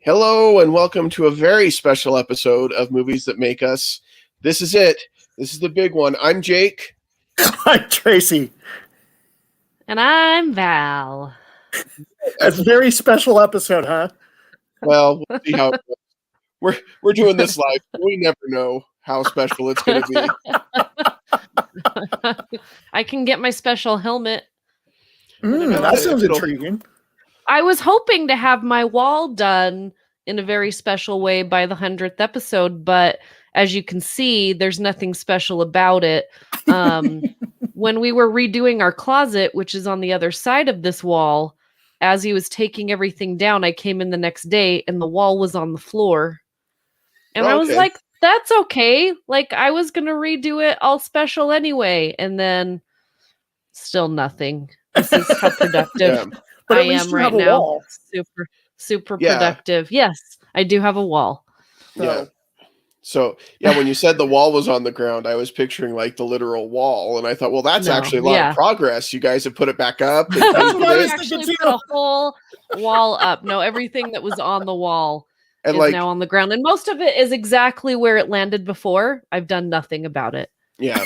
Hello and welcome to a very special episode of Movies That Make Us. This is it. This is the big one. I'm Jake. I'm Tracy. And I'm Val. That's a very special episode, huh? Well, we'll see how it goes. We're doing this live. We never know how special it's going to be. I can get my special helmet. That sounds intriguing. I was hoping to have my wall done in a very special way by the 100th episode, but as you can see, there's nothing special about it. When we were redoing our closet, which is on the other side of this wall, as he was taking everything down, I came in the next day and the wall was on the floor. And I was like, that's okay. Like, I was going to redo it all special anyway. And then still nothing. This is how productive I am right now. Super productive. Yes, I do have a wall. Yeah. So, when you said the wall was on the ground, I was picturing like the literal wall. And I thought, well, that's actually a lot of progress. You guys have put it back up. And actually put a whole wall up. No, everything that was on the wall is now on the ground. And most of it is exactly where it landed before. I've done nothing about it. Yeah.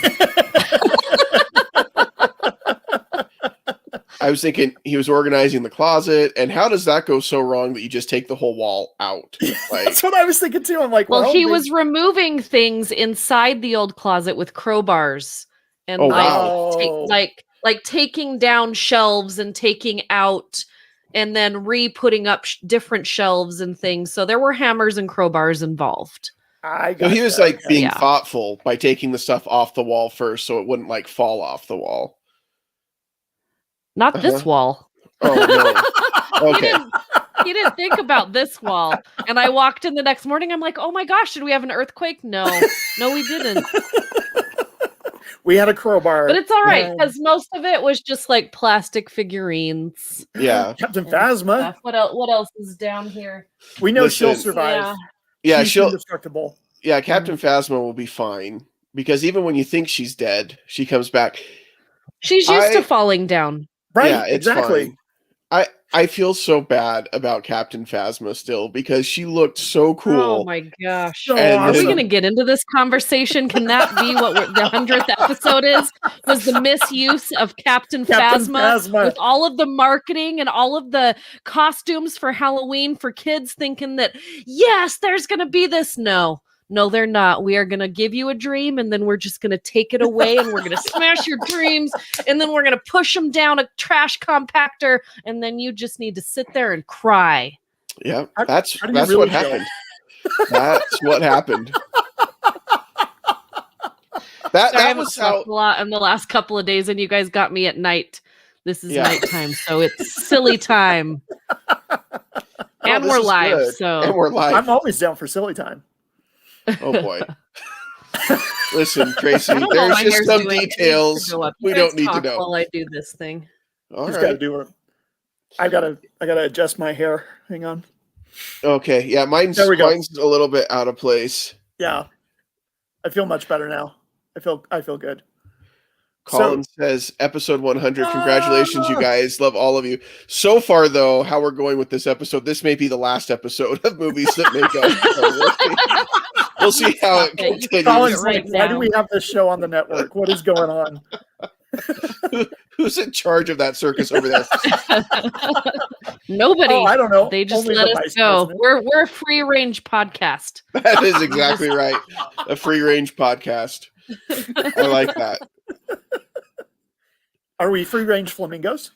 I was thinking he was organizing the closet, and how does that go so wrong that you just take the whole wall out? Like, that's what I was thinking too. I'm like, well, he was removing things inside the old closet with crowbars and like taking down shelves and taking out and then re-putting up different shelves and things. So there were hammers and crowbars involved. So he was being thoughtful by taking the stuff off the wall first, so it wouldn't like fall off the wall. Not this wall. Oh, no. Okay. He didn't think about this wall. And I walked in the next morning. I'm like, oh my gosh, did we have an earthquake? No, we didn't. We had a crowbar. But it's all right, because most of it was just like plastic figurines. Yeah. Captain Phasma. What else is down here? We know she'll survive. Yeah, she's indestructible. Yeah, Captain Phasma will be fine. Because even when you think she's dead, she comes back. She's used to falling down. Right, yeah, exactly. Fine. I feel so bad about Captain Phasma still because she looked so cool. Oh my gosh. Are we going to get into this conversation? Can that be what the 100th episode is? Was the misuse of Captain Phasma with all of the marketing and all of the costumes for Halloween for kids thinking that, yes, there's going to be this? No, they're not. We are going to give you a dream, and then we're just going to take it away, and we're going to smash your dreams, and then we're going to push them down a trash compactor, and then you just need to sit there and cry. Yeah, that's what happened. That's what happened. That was how a lot in the last couple of days, and you guys got me at night. This is nighttime, so it's silly time, and we're live. And we're live. I'm always down for silly time. Oh boy. Listen, Tracy, there's just some details we don't need to know. While I do this thing. Just gotta do it. I gotta adjust my hair. Hang on. Okay, yeah, mine's a little bit out of place. Yeah. I feel much better now. I feel good. Colin says, episode 100. Congratulations, you guys. Love all of you. So far, though, how we're going with this episode, this may be the last episode of Movies That Make Us. We'll see how it continues. Colin's like, why do we have this show on the network? What is going on? Who's in charge of that circus over there? Nobody. I don't know. They just let us go. We're a free-range podcast. That is exactly right. A free-range podcast. I like that. Are we free-range flamingos?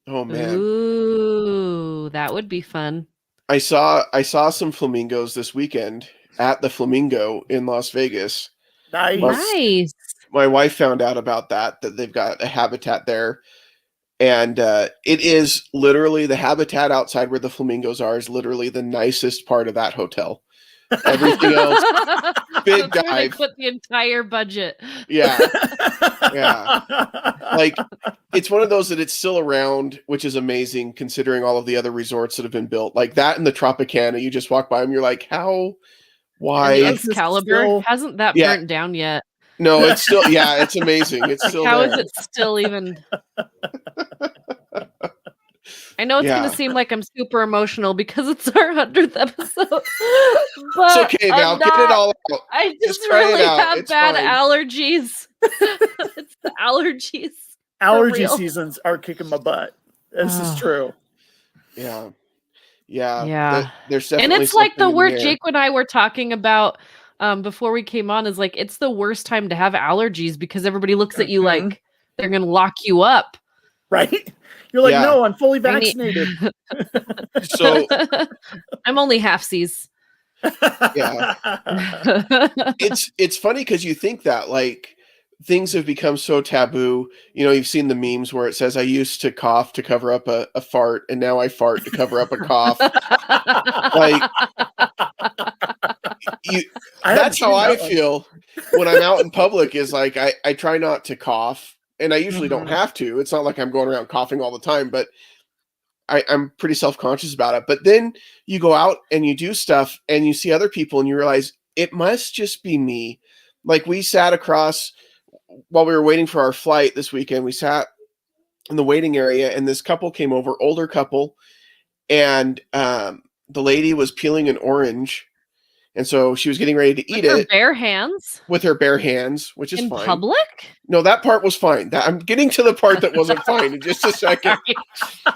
Oh man. Ooh, that would be fun. I saw some flamingos this weekend at the Flamingo in Las Vegas. Nice. My wife found out about that they've got a habitat there. And it is literally the habitat outside where the flamingos are is literally the nicest part of that hotel. Everything else, big dive. They put the entire budget. Yeah. Like, it's one of those that it's still around, which is amazing considering all of the other resorts that have been built. Like that in the Tropicana, you just walk by them, you're like, why? And the Excalibur, hasn't that burnt down yet? No, it's still, it's amazing. It's still how there. Is it still even? I know it's Yeah. going to seem like I'm super emotional because it's our 100th episode. But It's okay, Val. Get it all out. I just try it really out. have It's bad fine. allergies. It's the allergies. Allergy real. seasons are kicking my butt. This is Oh. true. Yeah. Yeah. There's And definitely it's like something the in word air. Jake and I were talking about before we came on is like it's the worst time to have allergies because everybody looks at you Mhm. like they're gonna lock you up. Right? You're like, Yeah. no, I'm fully I need- vaccinated. So I'm only halfsies. Yeah. it's funny because you think that like things have become so taboo. You know, you've seen the memes where it says I used to cough to cover up a fart, and now I fart to cover up a cough. Like you that's how I feel when I'm out in public is like I try not to cough, and I usually don't Mhm. have to. It's not like I'm going around coughing all the time, but I'm pretty self-conscious about it. But then you go out and you do stuff and you see other people and you realize it must just be me. Like we sat across while we were waiting for our flight this weekend, we sat in the waiting area and this couple came over, older couple, and the lady was peeling an orange. And so she was getting ready to eat With her it bare hands with her bare hands, which is in fine. public. No, that part was fine. I'm getting to the part that wasn't fine in just a second.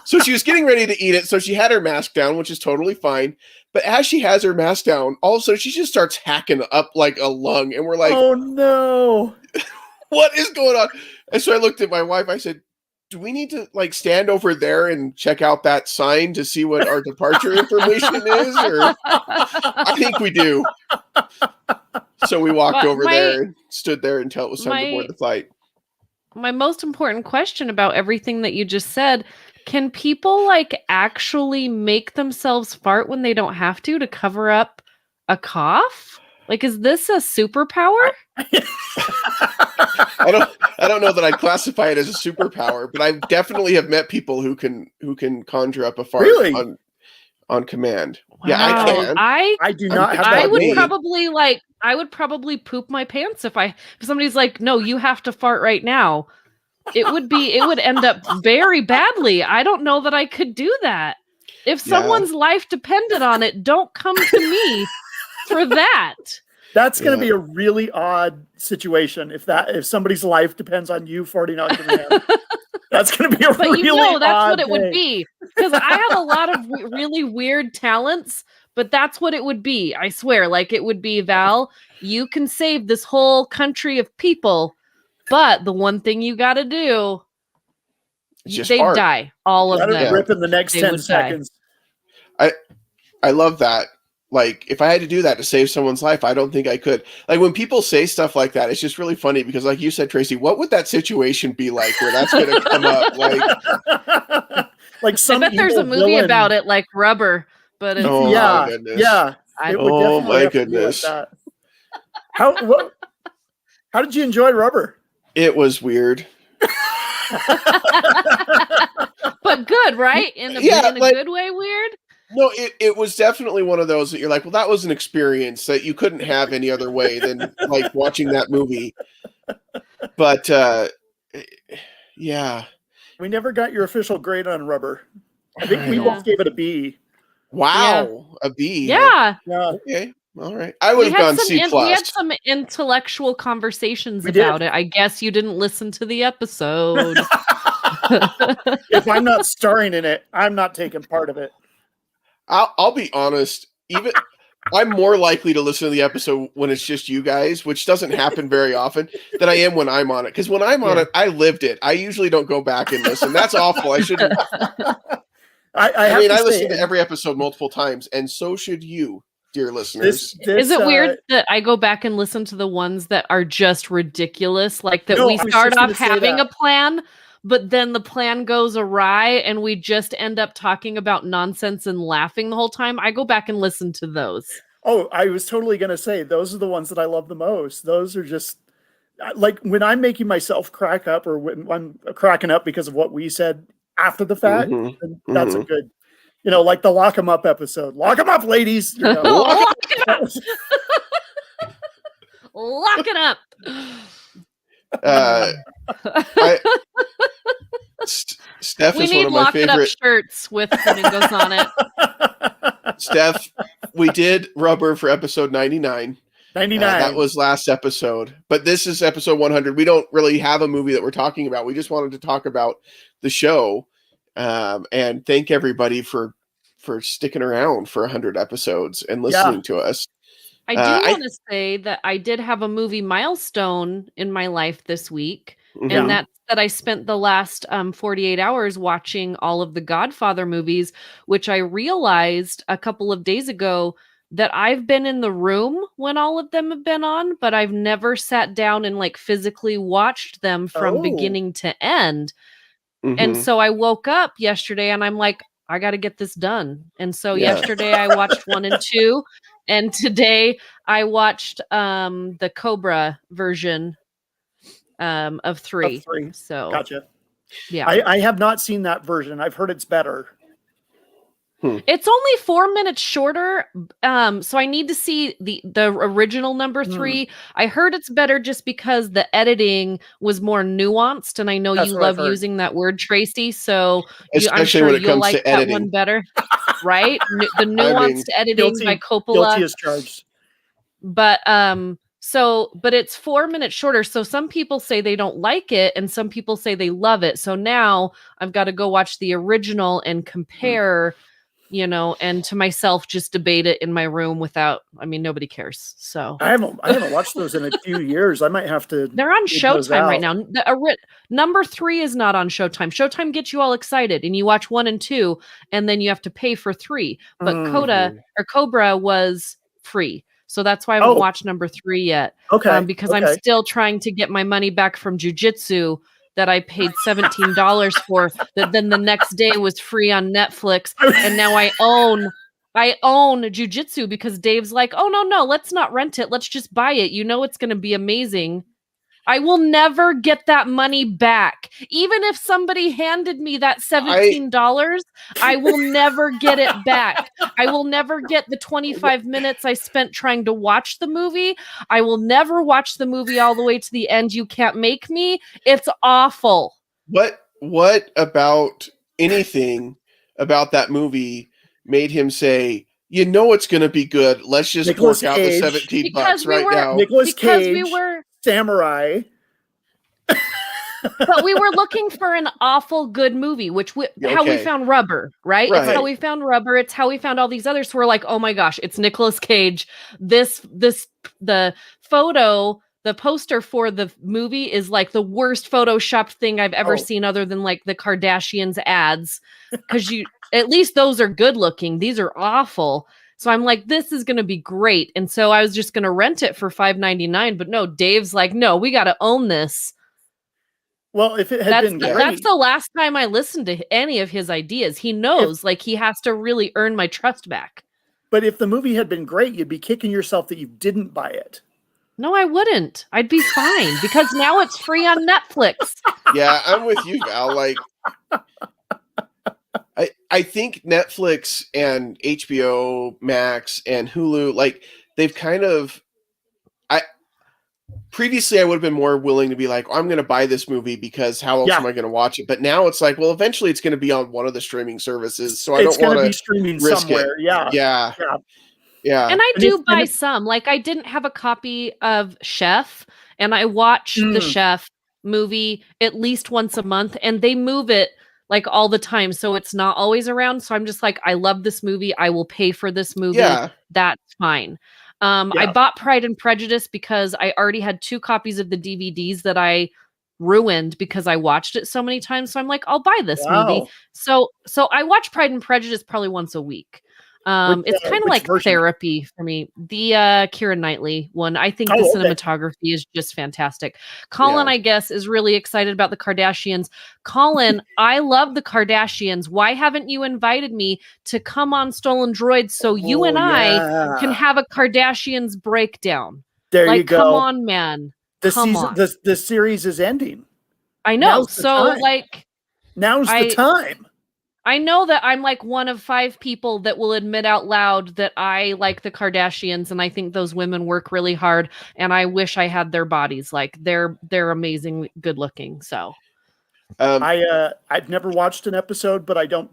So she was getting ready to eat it. So she had her mask down, which is totally fine. But as she has her mask down, also she just starts hacking up like a lung. And we're like, oh no. what is going on? And so I looked at my wife. I said, do we need to like stand over there and check out that sign to see what our departure information is? Or I think we do. So we walked over there and stood there until it was time to board the flight. My most important question about everything that you just said, can people like actually make themselves fart when they don't have to cover up a cough? Like, is this a superpower? I don't know that I'd classify it as a superpower, but I definitely have met people who can conjure up a fart Really? on command. Wow. Yeah, I can. I do not have that. I would ability. probably poop my pants if somebody's like, no, you have to fart right now. It would end up very badly. I don't know that I could do that. If someone's life depended on it, don't come to me for that. That's going to be a really odd situation if somebody's life depends on you farting on command. That's going to be but really odd that's what it day. would be, because I have a lot of really weird talents, but that's what it would be. I swear, like it would be, Val, you can save this whole country of people, but the one thing you got to do, they'd die. All of them. Rip in the next 10 seconds. I love that. Like, if I had to do that to save someone's life, I don't think I could. Like, when people say stuff like that, it's just really funny because, like you said, Tracy, what would that situation be like where that's going to come up? Like some I bet there's a movie villain. about it, like Rubber. But it's, my goodness. Yeah. Oh my goodness. Like how did you enjoy Rubber? It was weird. But good, right? In a good way, weird. No, it was definitely one of those that you're like, well, that was an experience that you couldn't have any other way than like watching that movie. But yeah. We never got your official grade on Rubber. I think we both gave it a B. Wow, a B. Yeah. Okay. All right. I would have gone C+. We had some intellectual conversations about it. I guess you didn't listen to the episode. If I'm not starring in it, I'm not taking part of it. I'll be honest. Even I'm more likely to listen to the episode when it's just you guys, which doesn't happen very often, than I am when I'm on it. Because when I'm on it, I lived it. I usually don't go back and listen. That's awful. I shouldn't. I mean, I listen to every episode multiple times, and so should you, dear listeners. Is it weird that I go back and listen to the ones that are just ridiculous? Like that we start off having a plan, but then the plan goes awry and we just end up talking about nonsense and laughing the whole time? I go back and listen to those. Oh, I was totally going to say, those are the ones that I love the most. Those are just like when I'm making myself crack up or when I'm cracking up because of what we said after the fact, that's a good, like the Lock 'em Up episode. Lock 'em up, ladies. Lock it up. Steph We is one need of my lock it up favorite. shirts with flamingos on it. Steph, we did rubber for episode 99. 99. That was last episode, but this is episode 100. We don't really have a movie that we're talking about. We just wanted to talk about the show, and thank everybody for sticking around for 100 episodes and listening to us. I do want to say that I did have a movie milestone in my life this week, and that's that I spent the last 48 hours watching all of the Godfather movies, which I realized a couple of days ago that I've been in the room when all of them have been on, but I've never sat down and like physically watched them from beginning to end. And so I woke up yesterday and I'm like, I got to get this done. And so yesterday I watched 1 and 2, and today I watched the Cobra version of 3. So gotcha. Yeah. I have not seen that version. I've heard it's better. It's only 4 minutes shorter, so I need to see the original number 3. I heard it's better just because the editing was more nuanced, and I know you love using that word, Tracy. So I'm sure you'll like that one better, right? The nuanced editing by Coppola. Guilty as charged. But but it's 4 minutes shorter. So some people say they don't like it, and some people say they love it. So now I've got to go watch the original and compare. And to myself, just debate it in my room without, nobody cares. So I haven't watched those in a few years. I might have to. They're on Showtime right now. Number 3 is not on Showtime. Showtime gets you all excited and you watch 1 and 2, and then you have to pay for 3. But Cobra was free. So that's why I haven't watched number 3 yet. Okay. Because I'm still trying to get my money back from Jiu-Jitsu that I paid $17 for, that then the next day was free on Netflix. And now I own Jiu-Jitsu because Dave's like, oh, no, let's not rent it. Let's just buy it. It's going to be amazing. I will never get that money back. Even if somebody handed me that $17, I will never get it back. I will never get the 25 minutes I spent trying to watch the movie. I will never watch the movie all the way to the end. You can't make me. It's awful. What about anything about that movie made him say, it's going to be good. Let's just work out the $17 right now. Nicolas Cage, Samurai. But we were looking for an awful good movie, how we found Rubber, right? It's how we found Rubber. It's how we found all these others. So we're like, oh my gosh, it's Nicolas Cage. The poster for the movie is like the worst Photoshopped thing I've ever seen, other than like the Kardashians ads. Because at least those are good looking. These are awful. So I'm like, this is going to be great. And so I was just going to rent it for $5.99. But no, Dave's like, no, we got to own this. Well, if it had been great. That's the last time I listened to any of his ideas. He knows, he has to really earn my trust back. But if the movie had been great, you'd be kicking yourself that you didn't buy it. No, I wouldn't. I'd be fine because now it's free on Netflix. Yeah, I'm with you, Val. I think Netflix and HBO Max and Hulu, they've kind of, previously I would have been more willing to be like, I'm going to buy this movie because how else am I going to watch it? But now it's like, well, eventually it's going to be on one of the streaming services. So I don't want to be streaming somewhere. Yeah. And I do buy some. I didn't have a copy of Chef, and I watch the Chef movie at least once a month, and they move it all the time, so it's not always around. So I'm just like, I love this movie. I will pay for this movie. Yeah. That's fine. I bought Pride and Prejudice because I already had 2 copies of the DVDs that I ruined because I watched it so many times. So I'm like, I'll buy this movie. So I watch Pride and Prejudice probably once a week. It's kind of like therapy for me. The Keira Knightley one. I think the cinematography is just fantastic. Colin, I guess, is really excited about the Kardashians. Colin, I love the Kardashians. Why haven't you invited me to come on Stolen Droids so you and I can have a Kardashians breakdown? There you go. Come on, man. The series is ending. I know. Now's the time. I know that I'm one of 5 people that will admit out loud that I like the Kardashians, and I think those women work really hard, and I wish I had their bodies. They're amazing, good looking. So I've never watched an episode, but I don't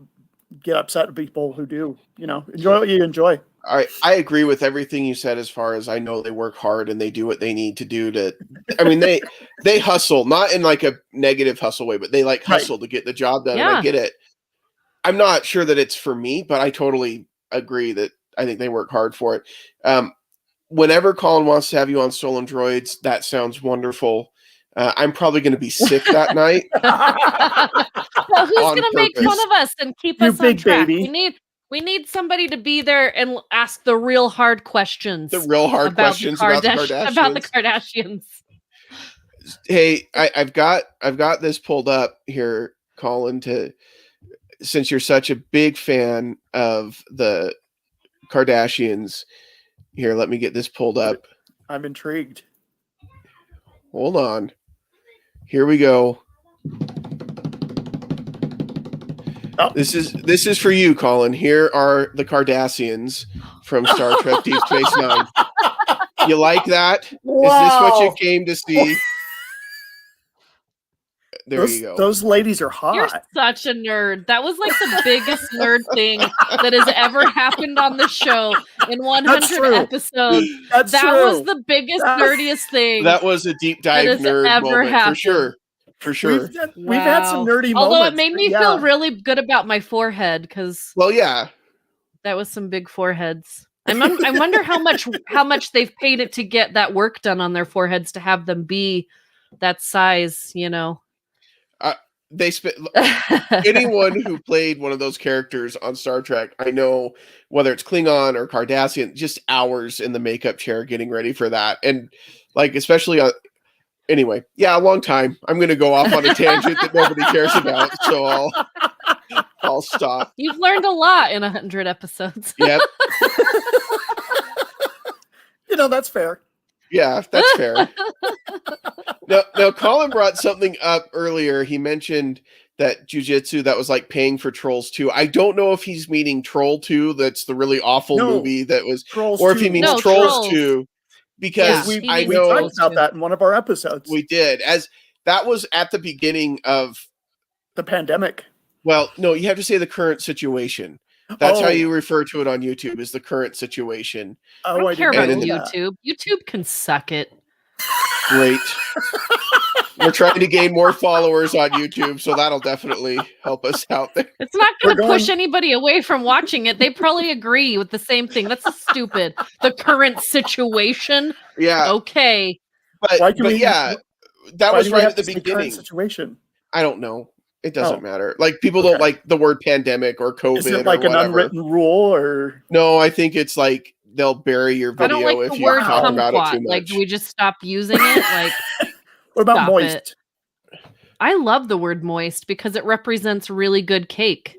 get upset at people who do. Enjoy what you enjoy. I agree with everything you said as far as I know they work hard and they do what they need to do to. I mean, they hustle, not in like a negative hustle way, but they like hustle to get the job done. And I get it. I'm not sure that it's for me, but I totally agree that I think they work hard for it. Whenever Colin wants to have you on Stolen Droids, that sounds wonderful. I'm probably going to be sick that night. Well, who's going to make fun of us and keep us on track? Baby. We need somebody to be there and ask the real hard questions. The real hard questions about the Kardashians. About the Kardashians. Hey, I've got this pulled up here, Colin, since you're such a big fan of the Kardashians. Here, let me get this pulled up. I'm intrigued. Hold on. Here we go. Oh. This is for you, Colin. Here are the Kardashians from Star Trek Deep Space Nine. You like that? Wow. Is this what you came to see? You go. Those ladies are hot. You're such a nerd. That was like the biggest nerd thing that has ever happened on the show in 100 episodes. That was the biggest, nerdiest thing. That was a deep dive nerd moment happened. For sure. We've had some nerdy moments. Although it made me feel really good about my forehead because that was some big foreheads. I wonder how much they've paid it to get that work done on their foreheads to have them be that size, They spent anyone who played one of those characters on Star Trek. I know whether it's Klingon or Cardassian, just hours in the makeup chair getting ready for that, and like especially anyway, a long time. I'm going to go off on a tangent that nobody cares about, so I'll stop. You've learned a lot in 100 episodes. Yep. That's fair. Yeah, that's fair. Now, Colin brought something up earlier. He mentioned that jujitsu, that was like paying for Trolls 2. I don't know if he's meaning Troll 2, that's the really awful movie that was, Trolls or if he means Trolls 2, because we talked about that in one of our episodes. We did, as that was at the beginning of the pandemic. Well, no, you have to say the current situation. That's how you refer to it on YouTube, is the current situation. I don't care about YouTube. YouTube can suck it. Great. We're trying to gain more followers on YouTube, so that'll definitely help us out there. It's not going to push anybody away from watching it. They probably agree with the same thing. That's stupid. The current situation. Yeah. Okay. But that was right at the beginning. Situation. I don't know. It doesn't matter. Like, people don't like the word pandemic or COVID. Is it like an unwritten rule, or no? I think it's like they'll bury your video if you talk about it too much. Like, do we just stop using it? Like, what about moist? I love the word moist because it represents really good cake.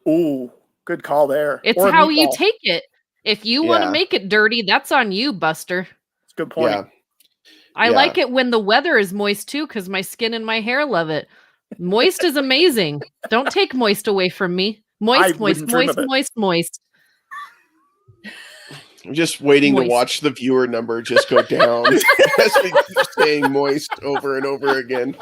Ooh, good call there. It's how you take it. If you want to make it dirty, that's on you, Buster. That's a good point. Yeah. I like it when the weather is moist too, because my skin and my hair love it. Moist is amazing. Don't take moist away from me. Moist. I'm just waiting to watch the viewer number just go down as we keep saying moist over and over again.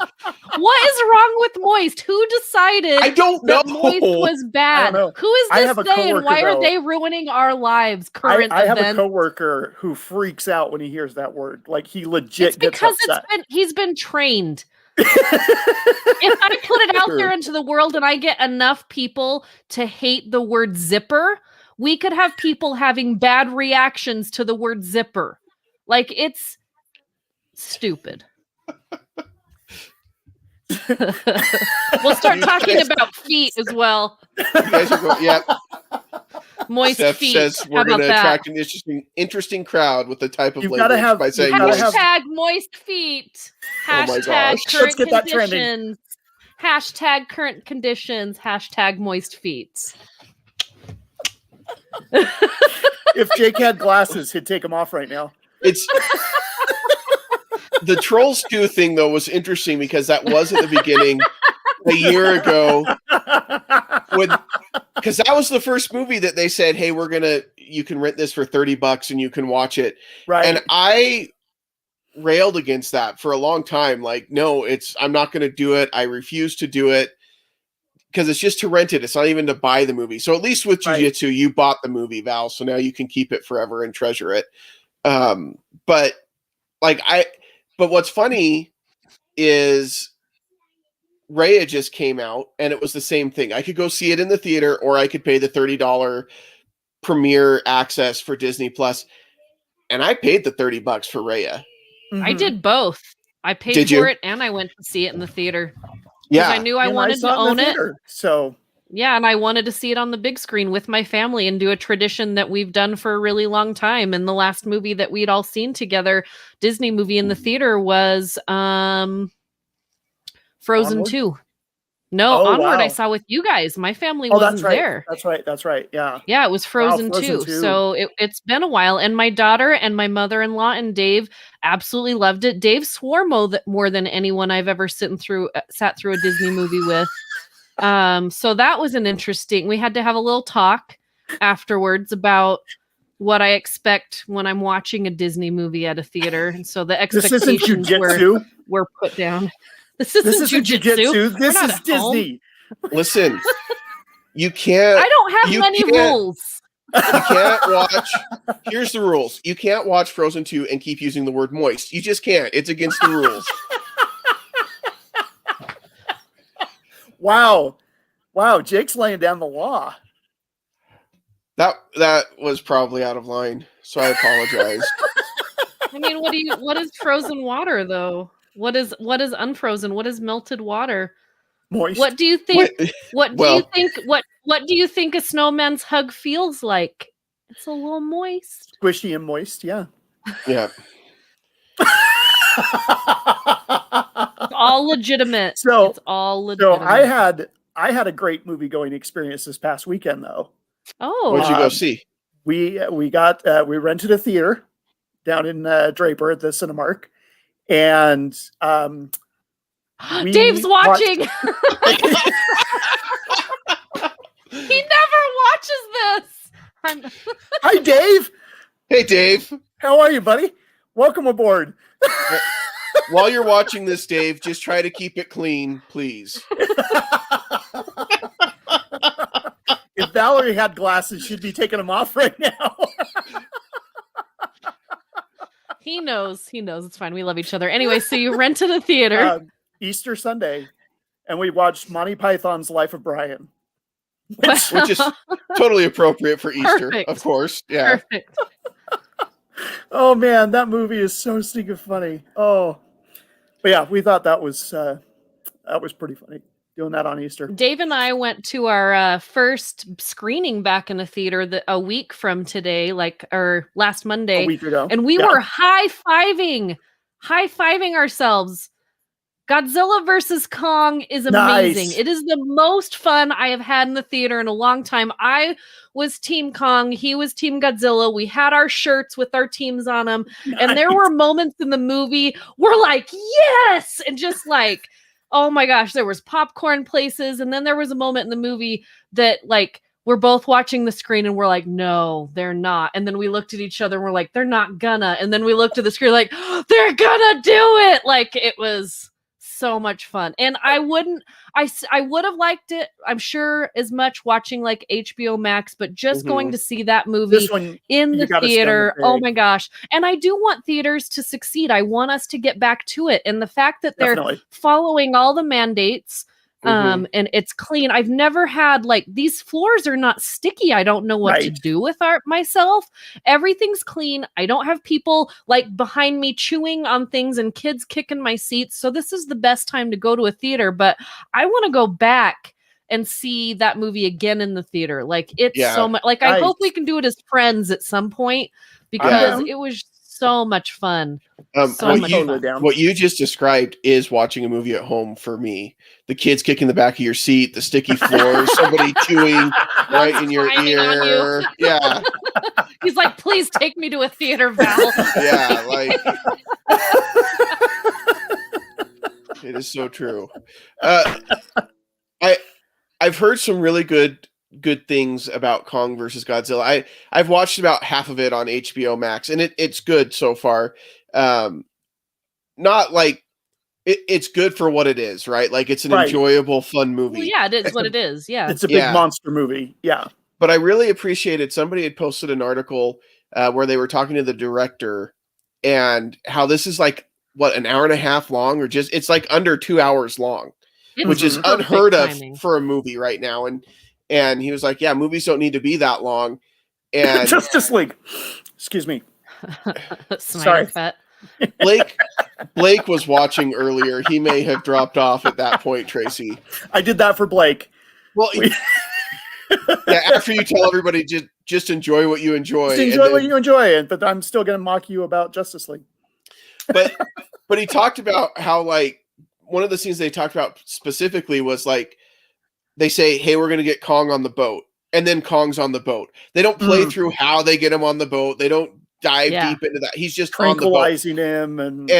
What is wrong with moist? Who decided I don't know. that moist was bad? Who is this they and why are they ruining our lives? I have a coworker who freaks out when he hears that word. Like, he legit gets upset. He's been trained. If I put it out there into the world and I get enough people to hate the word zipper, we could have people having bad reactions to the word zipper. Like, it's stupid. We'll start talking about feet as well. You guys are going, Moist Steph feet. says we're going to attract an interesting crowd with the type of language by saying hashtag moist feet. Hashtag current conditions. Hashtag current conditions. Hashtag moist feet. If Jake had glasses, he'd take them off right now. It's the Trolls 2 thing, though, was interesting because that was at the beginning a year ago. Because that was the first movie that they said, hey, you can rent this for $30 and you can watch it. Right. And I railed against that for a long time. Like, no, I'm not going to do it. I refuse to do it because it's just to rent it. It's not even to buy the movie. So at least with Jiu-Jitsu, you bought the movie, Val. So now you can keep it forever and treasure it. But what's funny is Raya just came out and it was the same thing. I could go see it in the theater or I could pay the $30 premiere access for Disney Plus. And I paid the $30 for Raya. I did both. I paid for it and I went to see it in the theater. Yeah. I knew I wanted to own it. So yeah, and I wanted to see it on the big screen with my family and do a tradition that we've done for a really long time. And the last movie that we'd all seen together, Disney movie in the theater, was Frozen Onward? 2. No, Oh, Onward wow. I saw with you guys. My family wasn't there. That's right. Yeah. Yeah, it was Frozen 2. So it's been a while. And my daughter and my mother-in-law and Dave absolutely loved it. Dave swore more than anyone I've ever sat through a Disney movie with. So that was an interesting. We had to have a little talk afterwards about what I expect when I'm watching a Disney movie at a theater. And so the expectations were put down. This isn't jiu-jitsu. This is Disney. Listen, you can't. I don't have many rules. You can't watch. Here's the rules. You can't watch Frozen 2 and keep using the word moist. You just can't. It's against the rules. Wow. Jake's laying down the law. That was probably out of line, so I apologize. I mean, what is frozen water though? What is unfrozen? What is melted water? Moist. What do you think? What do you think a snowman's hug feels like? It's a little moist. Squishy and moist, yeah. Yeah. It's all legitimate. It's all legitimate. So I had a great movie going experience this past weekend though. Oh. What'd you go see? We rented a theater down in Draper at the Cinemark. And Dave's watching. He never watches this. Hi, Dave. Hey, Dave. How are you, buddy? Welcome aboard. While you're watching this, Dave, just try to keep it clean, please. If Valerie had glasses, she'd be taking them off right now. He knows. It's fine. We love each other. Anyway, so you rented a theater. Easter Sunday, and we watched Monty Python's Life of Brian. Which is totally appropriate for Easter, of course. Yeah. Perfect. Oh, man, that movie is so stinking funny. Oh. But yeah, we thought that was pretty funny. Doing that on Easter. Dave and I went to our first screening back in a theater a week from today, or last Monday. A week ago. And we were high-fiving ourselves. Godzilla versus Kong is amazing. Nice. It is the most fun I have had in the theater in a long time. I was Team Kong. He was Team Godzilla. We had our shirts with our teams on them. Nice. And there were moments in the movie we're like, yes! And just like, oh my gosh, there was popcorn places. And then there was a moment in the movie that we're both watching the screen and we're like, no, they're not. And then we looked at each other and we're like, they're not gonna. And then we looked at the screen like, oh, they're gonna do it. It was so much fun. And I would have liked it, I'm sure, as much watching HBO Max, but just going to see that movie in the theater. Oh my gosh. And I do want theaters to succeed. I want us to get back to it. And the fact that they're following all the mandates, and it's clean. I've never had these floors are not sticky. I don't know what to do with myself. Everything's clean. I don't have people behind me chewing on things and kids kicking my seats. So this is the best time to go to a theater, but I want to go back and see that movie again in the theater. It's so much I hope we can do it as friends at some point because it was so much fun. What you just described is watching a movie at home for me. The kids kicking the back of your seat, the sticky floor, somebody chewing right in your ear. Yeah. He's like, please take me to a theater, Val. Yeah, it is so true. I've heard some really good things about Kong versus Godzilla. I've watched about half of it on HBO Max, and it's good so far. not like it's good for what it is, right? Like it's an Right. enjoyable, fun movie. Well, yeah, it is what it is. Yeah. It's a big Yeah. monster movie. Yeah. But I really appreciated somebody had posted an article where they were talking to the director and how this is like what, an hour and a half long, or just it's like under 2 hours long, It's which is perfect unheard of timing. for a movie right now. And he was like, yeah, movies don't need to be that long. And Justice League. Excuse me. Snyder Cut. Blake was watching earlier. He may have dropped off at that point, Tracy. I did that for Blake. Well, yeah, after you tell everybody just enjoy what you enjoy. Just enjoy what you enjoy, but I'm still going to mock you about Justice League. But he talked about how, like, one of the scenes they talked about specifically was like, they say, hey, we're going to get Kong on the boat. And then Kong's on the boat. They don't play through how they get him on the boat. They don't dive deep into that. He's just tranquilizing him. And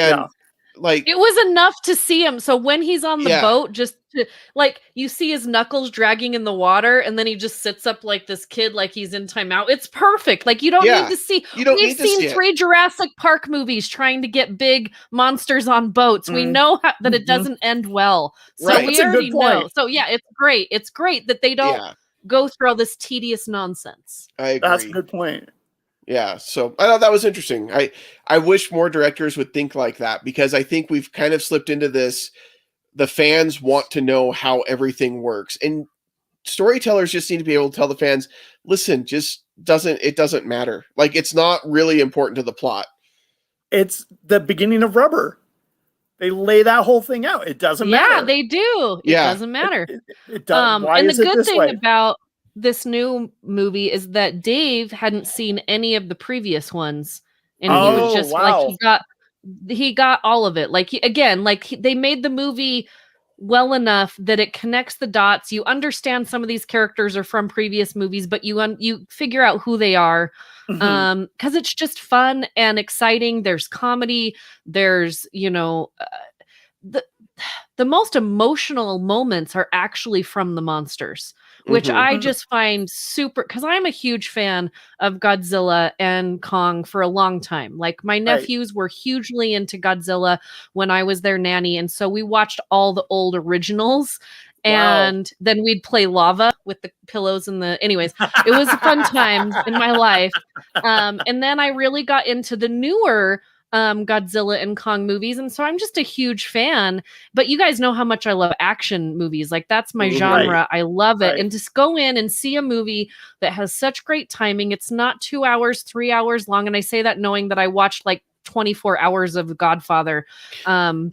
like, it was enough to see him. So when he's on the boat, just to, like, you see his knuckles dragging in the water, and then he just sits up like this kid, like he's in timeout. It's perfect. Like, you don't need to see. We've seen 3 Jurassic Park movies trying to get big monsters on boats. We know that it doesn't end well. So we already know. So yeah, it's great. It's great that they don't go through all this tedious nonsense. I agree. That's a good point. Yeah, so I thought that was interesting. I wish more directors would think like that, because I think we've kind of slipped into this. The fans want to know how everything works, and storytellers just need to be able to tell the fans, listen, it doesn't matter. Like, it's not really important to the plot. It's the beginning of Rubber. They lay that whole thing out. It doesn't matter. Yeah, they do. It doesn't matter. It does. Why and is the it good this thing way? about this new movie is that Dave hadn't seen any of the previous ones, and he was just like, he got all of it. Like, they made the movie well enough that it connects the dots. You understand some of these characters are from previous movies, but you figure out who they are. Because it's just fun and exciting. There's comedy. There's, the most emotional moments are actually from the monsters, which I just find super, because I'm a huge fan of Godzilla and Kong for a long time. Like, my nephews were hugely into Godzilla when I was their nanny, and so we watched all the old originals. And then we'd play lava with the pillows and anyways, it was a fun time in my life. And then I really got into the newer Godzilla and Kong movies. And so I'm just a huge fan, but you guys know how much I love action movies. Like, that's my genre. I love it. And just go in and see a this that has such great timing. It's not 2 hours, 3 hours long. And I say that knowing that I watched like 24 hours of Godfather. But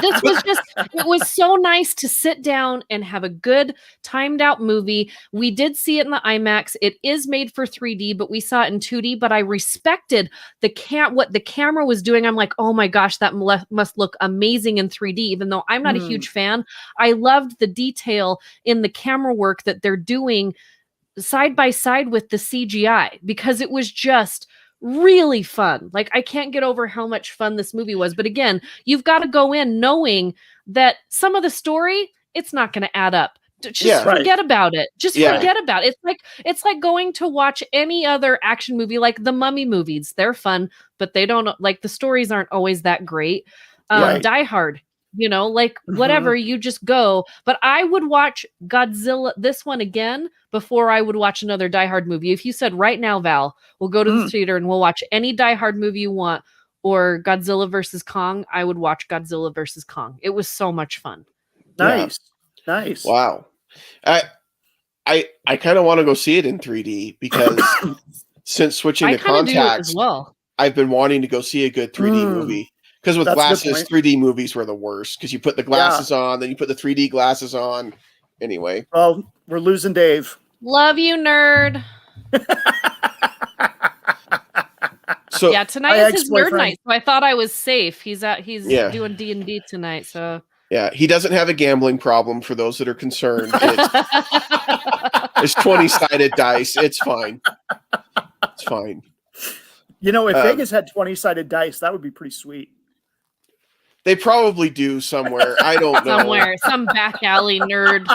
this was it was so nice to sit down and have a good timed out movie. We did see it in the IMAX. It is made for 3D, but we saw it in 2D, but I respected what the camera was doing. I'm like, oh my gosh, that must look amazing in 3D, even though I'm not a huge fan. I loved the detail in the camera work that they're doing side by side with the CGI, because it was just really fun. Like, I can't get over how much fun this movie was. But again, you've got to go in knowing that some of the story, it's not going to add up. Just forget about it. Just forget about it. It's like going to watch any other action movie, like the Mummy movies. They're fun, but they don't, like, the stories aren't always that great. Die Hard, whatever, you just go. But I would watch Godzilla, this one again, before I would watch another Die Hard movie. If you said right now, Val, we'll go to the theater and we'll watch any Die Hard movie you want, or Godzilla versus Kong, I would watch Godzilla versus Kong. It was so much fun. Nice. Wow. I kind of want to go see it in 3D, because since switching to contacts, as well, I've been wanting to go see a good 3D movie. Because with glasses, 3D movies were the worst. Because you put the glasses on, then you put the 3D glasses on. Anyway. Well, we're losing Dave. Love you, nerd. So yeah, tonight is his nerd night, so I thought I was safe. He's doing D&D tonight, so yeah, he doesn't have a gambling problem. For those that are concerned, it's 20-sided dice. It's fine. It's fine. If Vegas had 20-sided dice, that would be pretty sweet. They probably do somewhere. I don't know. Somewhere, some back alley nerd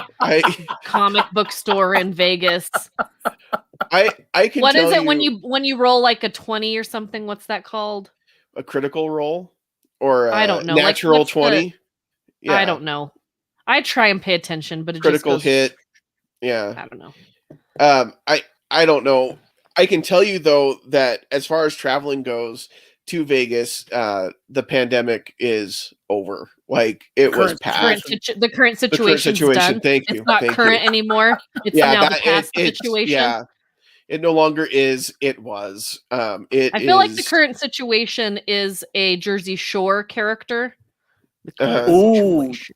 comic book store in Vegas. I can. What is it when you roll like a 20 or something? What's that called? A critical roll. or I don't know. Natural Like, 20. Yeah. I don't know. I try and pay attention, but it Critical just goes, Hit. Yeah. I don't know. I don't know. I can tell you though that as far as traveling goes to Vegas, the pandemic is over. Like it was past. The current situation's done. Thank It's you. not Thank current you. anymore. It's Yeah, now the that past it's situation. yeah. It no longer is. It was. I feel like the current situation is a Jersey Shore character. The current Ooh, situation.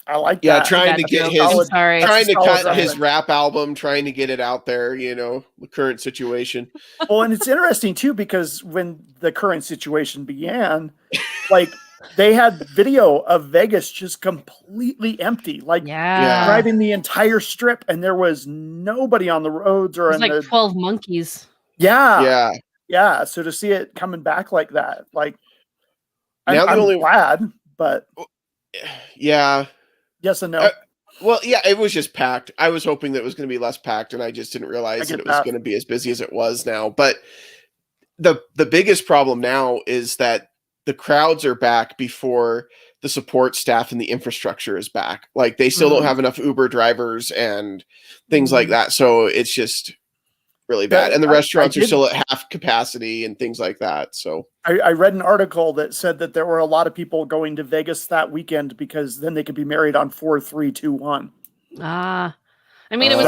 I like Yeah, that. trying to That's get real- his I'm sorry. trying to Solid cut his reference. rap album, trying to get it out there, you know, the current situation. Well, and it's interesting too because when the current situation began, like they had video of Vegas just completely empty, like Yeah. driving the entire strip, and there was nobody on the roads or It's in like the 12 monkeys. yeah. So to see it coming back like that, like Now I'm glad, but yeah. yes and no. Well, yeah, it was just packed. I was hoping that it was going to be less packed, and I just didn't realize that it was going to be as busy as it was now. But the biggest problem now is that the crowds are back before the support staff and the infrastructure is back. Like they still don't have enough Uber drivers and things like that. So it's just really bad. And the restaurants are still at half capacity and things like that. So I read an article that said that there were a lot of people going to Vegas that weekend because then they could be married on 4-3-2-1. Ah, I mean, it was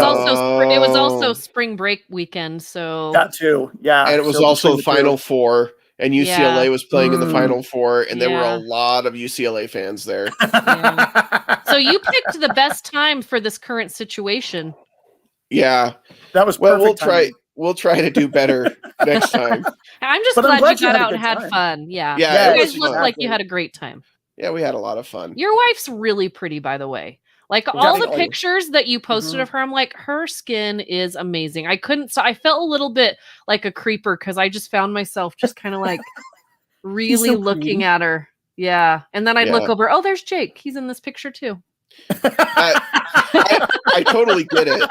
also spring break weekend, so that too, yeah. And it was also the Final Four, and UCLA was playing in the Final Four, and there were a lot of UCLA fans there. So you picked the best time for this current situation. Yeah, that was well. perfect. We'll try to do better next time. I'm just glad you got out and had fun. Yeah, you guys looked like you had a great time. Yeah, we had a lot of fun. Your wife's really pretty, by the way. Like all the pictures that you posted of her, I'm like, her skin is amazing. I felt a little bit like a creeper because I just found myself just kind of like really looking at her. Yeah. And then I'd look over, oh, there's Jake. He's in this picture too. I totally get it.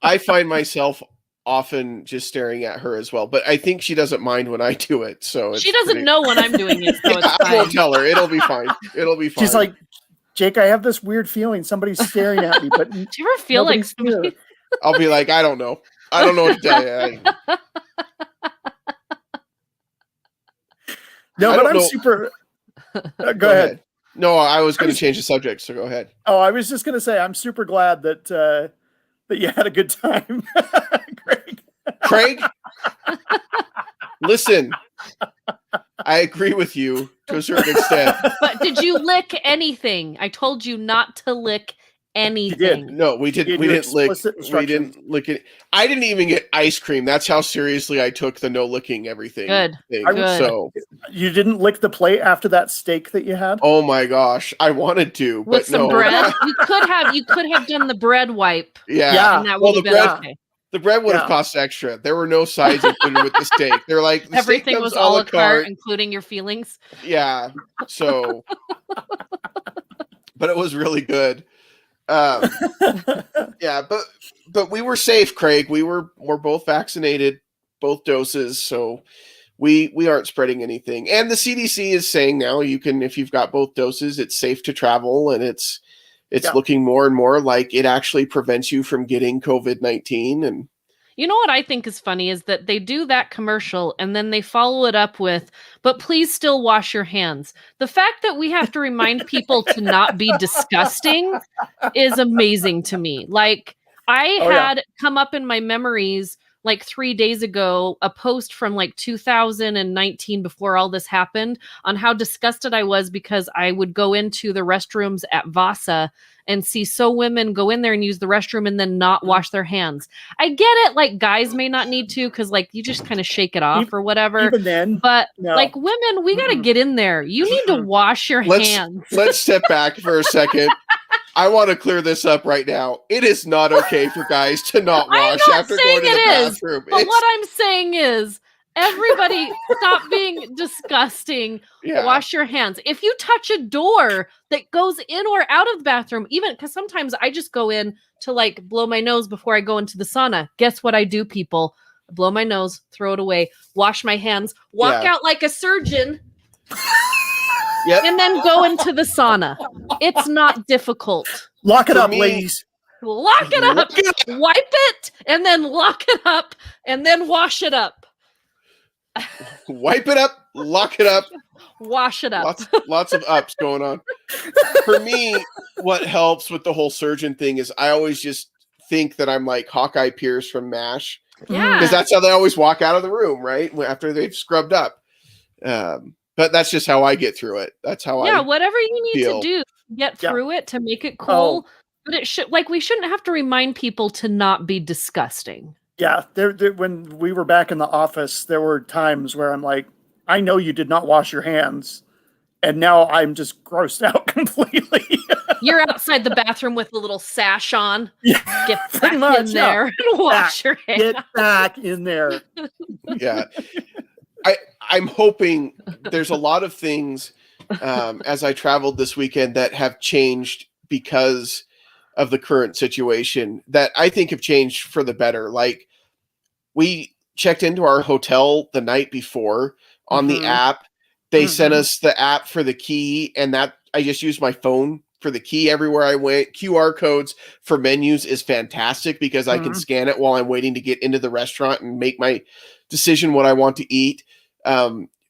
I find myself often just staring at her as well, but I think she doesn't mind when I do it. So she doesn't know when I'm doing it. So it's fine. I won't tell her. It'll be fine. It'll be fine. She's like, Jake, I have this weird feeling somebody's staring at me, but do you ever feel like somebody... I'll be like, I don't know. I don't know what to tell you. No, but I'm super. Go ahead. No, I was going to change the subject, so go ahead. Oh, I was just going to say I'm super glad that that you had a good time, Craig, listen. I agree with you to a certain extent. But did you lick anything? I told you not to lick anything. No, we didn't. We didn't lick. We didn't lick it. I didn't even get ice cream. That's how seriously I took the no licking everything. Good. So you didn't lick the plate after that steak that you had? Oh my gosh, I wanted to, but with some bread. You could have done the bread wipe. Yeah. And that would have been okay. The bread would have cost extra. There were no sides included with the steak. They're like the everything was a la carte, including your feelings. Yeah. So, but it was really good. Yeah, but we were safe, Craig. We're both vaccinated, both doses, so we aren't spreading anything. And the CDC is saying now you can, if you've got both doses, it's safe to travel, and it's looking more and more like it actually prevents you from getting COVID-19. And you know what I think is funny is that they do that commercial and then they follow it up with, but please still wash your hands. The fact that we have to remind people to not be disgusting is amazing to me. Like I had come up in my memories like 3 days ago, a post from like 2019 before all this happened on how disgusted I was because I would go into the restrooms at Vasa and see women go in there and use the restroom and then not wash their hands. I get it. Like guys may not need to, cause like you just kind of shake it off or whatever. Even then, but like women, we got to get in there. You need to wash your hands. Let's step back for a second. I want to clear this up right now. It is not okay for guys to not wash after going to the bathroom. But what I'm saying is, everybody stop being disgusting. Yeah. Wash your hands. If you touch a door that goes in or out of the bathroom, even because sometimes I just go in to like blow my nose before I go into the sauna. Guess what I do, people? blow my nose, throw it away, wash my hands, walk out like a surgeon, and then go into the sauna. It's not difficult. Lock it up, ladies. Lock it up. Wipe it, and then lock it up, and then wash it up. Wipe it up, lock it up, wash it up. Lots of ups going on. For me, what helps with the whole surgeon thing is I always just think that I'm like Hawkeye Pierce from MASH. Yeah. Because that's how they always walk out of the room, right? After they've scrubbed up. But that's just how I get through it. That's how whatever you need to do, get through it to make it cool. But it should, we shouldn't have to remind people to not be disgusting. Yeah, when we were back in the office, there were times where I'm like, I know you did not wash your hands, and now I'm just grossed out completely. You're outside the bathroom with a little sash on. Yeah, get back in there and wash your hands. Get back in there. Yeah. I'm hoping there's a lot of things as I traveled this weekend that have changed because of the current situation that I think have changed for the better. Like, we checked into our hotel the night before on the app. They sent us the app for the key, and that I just used my phone for the key everywhere I went. QR codes for menus is fantastic because I can scan it while I'm waiting to get into the restaurant and make my decision what I want to eat.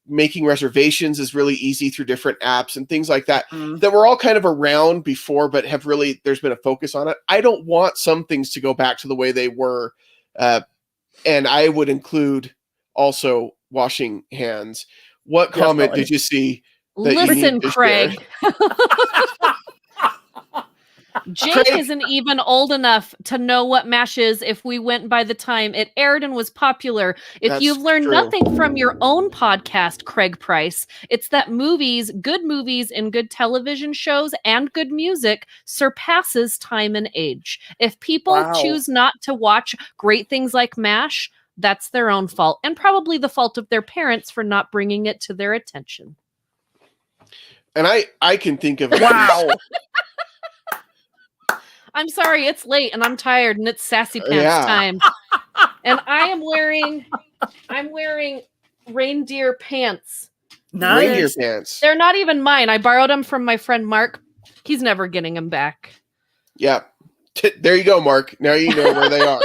Making reservations is really easy through different apps and things like that that were all kind of around before, but have really, there's been a focus on it. I don't want some things to go back to the way they were. And I would include also washing hands. What comment did you see? Listen, Craig. Jake isn't even old enough to know what MASH is if we went by the time it aired and was popular. If you've learned nothing from your own podcast, Craig Price, it's that good movies and good television shows and good music surpasses time and age. If people choose not to watch great things like MASH, that's their own fault, and probably the fault of their parents for not bringing it to their attention. And I can think of I'm sorry, it's late and I'm tired and it's sassy pants time. And I'm wearing reindeer pants. Nice. Reindeer pants. They're not even mine. I borrowed them from my friend Mark. He's never getting them back. Yeah. There you go, Mark. Now you know where they are.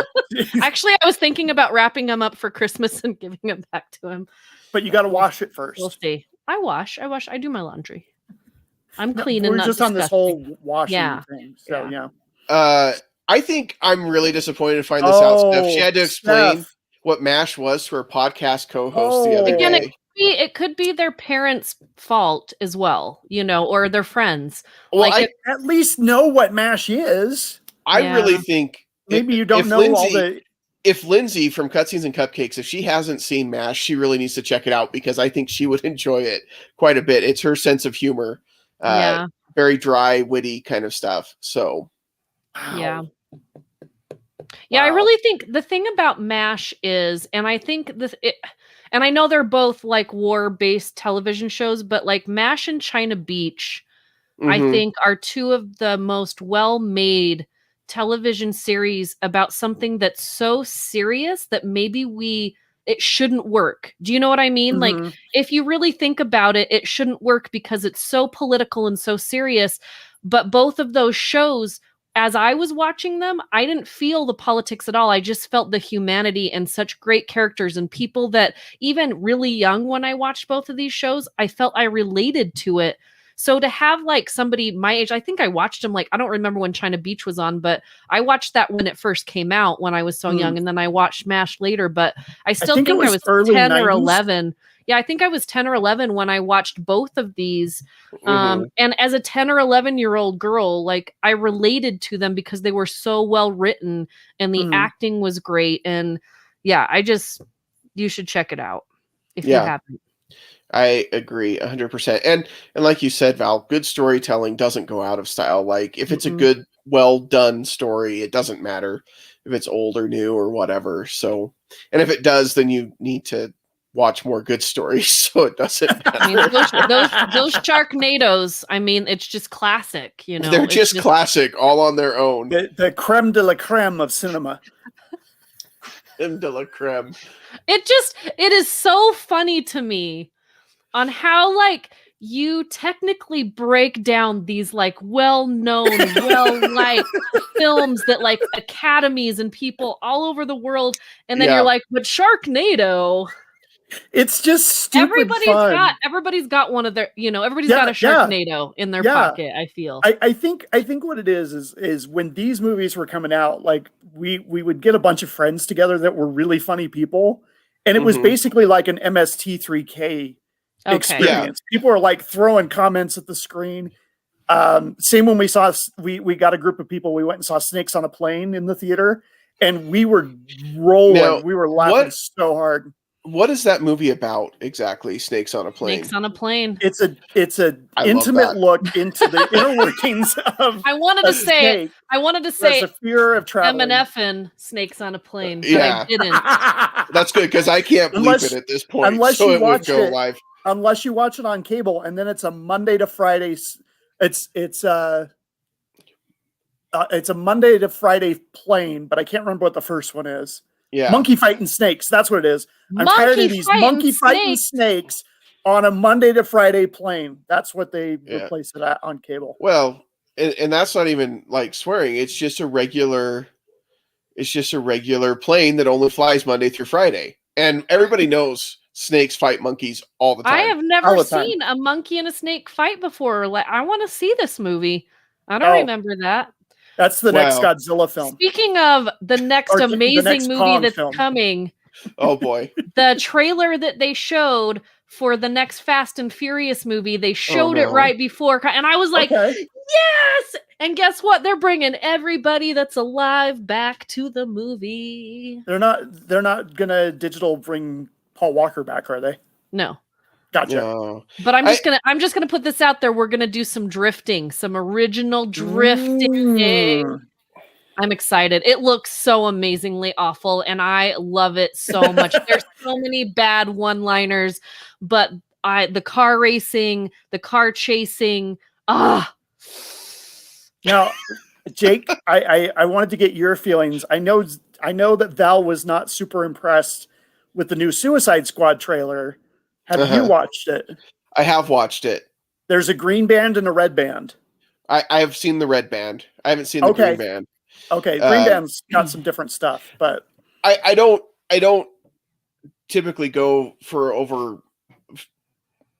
Actually, I was thinking about wrapping them up for Christmas and giving them back to him. But you got to wash it first. We'll see. I do my laundry. I'm clean and we're not just disgusting. on this whole washing thing. So, yeah. I think I'm really disappointed to find this out, Steph. She had to explain what MASH was to her podcast co-host the other day. It could be their parents' fault as well, or their friends. Well, at least know what MASH is. I really think maybe you don't know all the. If Lindsay from Cutscenes and Cupcakes, if she hasn't seen MASH, she really needs to check it out because I think she would enjoy it quite a bit. It's her sense of humor, very dry, witty kind of stuff. So, yeah. I really think the thing about MASH is, and I think and I know they're both like war-based television shows, but like MASH and China Beach, I think are two of the most well-made television series about something that's so serious that maybe it shouldn't work. Do you know what I mean? Like, if you really think about it, it shouldn't work because it's so political and so serious. But both of those shows, as I was watching them, I didn't feel the politics at all. I just felt the humanity and such great characters and people that even really young when I watched both of these shows, I felt I related to it. So to have like somebody my age, I think I watched them I don't remember when China Beach was on, but I watched that when it first came out when I was so young. And then I watched MASH later, but I still think I was 10 or 11. Yeah, I think I was 10 or 11 when I watched both of these. And as a 10 or 11-year-old girl, like I related to them because they were so well written and the acting was great. And you should check it out if you haven't. I agree 100%. And like you said, Val, good storytelling doesn't go out of style. Like if it's a good, well done story, it doesn't matter if it's old or new or whatever. So, and if it does, then you need to watch more good stories so it doesn't matter. I mean, those Sharknadoes, I mean, it's just classic, They're just classic all on their own. The creme de la creme of cinema. creme de la creme. It is so funny to me on how like you technically break down these like well-known, well-liked films that like academies and people all over the world, and then you're like, but Sharknado. It's just stupid fun. Everybody's got one of their, everybody's got a Sharknado in their pocket, I feel. I think what it is when these movies were coming out, like we would get a bunch of friends together that were really funny people, and it was basically like an MST3K experience. People are like throwing comments at the screen. Same when we got a group of people, we went and saw Snakes on a Plane in the theater, and we were rolling. We were laughing so hard. What is that movie about exactly? Snakes on a Plane. Snakes on a Plane. It's a intimate look into the inner workings of. I wanted to say the fear of traveling. M&F Snakes on a Plane, but yeah. I didn't. That's good because I can't believe it at this point. Unless you watch go live. Unless you watch it on cable, and then it's a Monday to Friday. It's a Monday to Friday plane, but I can't remember what the first one is. Yeah, monkey fighting snakes. That's what it is. I'm tired of these monkey fighting snakes on a Monday to Friday plane. That's what they replaced it at on cable. Well, and that's not even like swearing. It's just a regular plane that only flies Monday through Friday, and everybody knows snakes fight monkeys all the time. I have never seen a monkey and a snake fight before. Like, I want to see this movie. I don't remember that. That's the next Godzilla film. Speaking of the next amazing movie that's coming. Oh boy. The trailer that they showed for the next Fast and Furious movie, they showed it right before, and I was like, yes! And guess what? They're bringing everybody that's alive back to the movie. They're not gonna digital bring Paul Walker back, are they? No. Gotcha. No. But I'm just gonna put this out there. We're gonna do some drifting, some original drifting. I'm excited. It looks so amazingly awful, and I love it so much. There's so many bad one-liners, but the car racing, the car chasing. Now, Jake, I wanted to get your feelings. I know that Val was not super impressed with the new Suicide Squad trailer. Have you watched it? I have watched it. There's a green band and a red band. I have seen the red band. I haven't seen the green band. Okay, green band's got some different stuff, but I don't typically go for over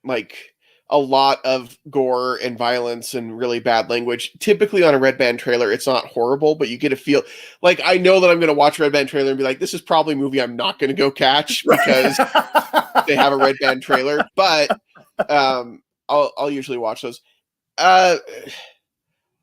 like a lot of gore and violence and really bad language. Typically on a red band trailer, it's not horrible, but you get a feel like I know that I'm going to watch a red band trailer and be like, this is probably a movie I'm not going to go catch because they have a red band trailer. But I'll usually watch those.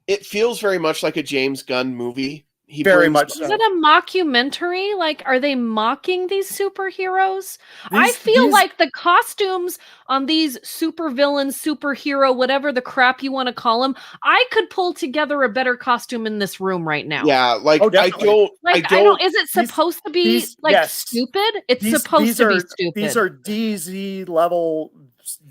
It feels very much like a James Gunn movie. Very much so. Is it a mockumentary? Like, are they mocking these superheroes? I feel like the costumes on these supervillains, superhero, whatever the crap you want to call them, I could pull together a better costume in this room right now. Yeah, like I don't. Is it supposed to be stupid? It's supposed to be stupid. These are DZ level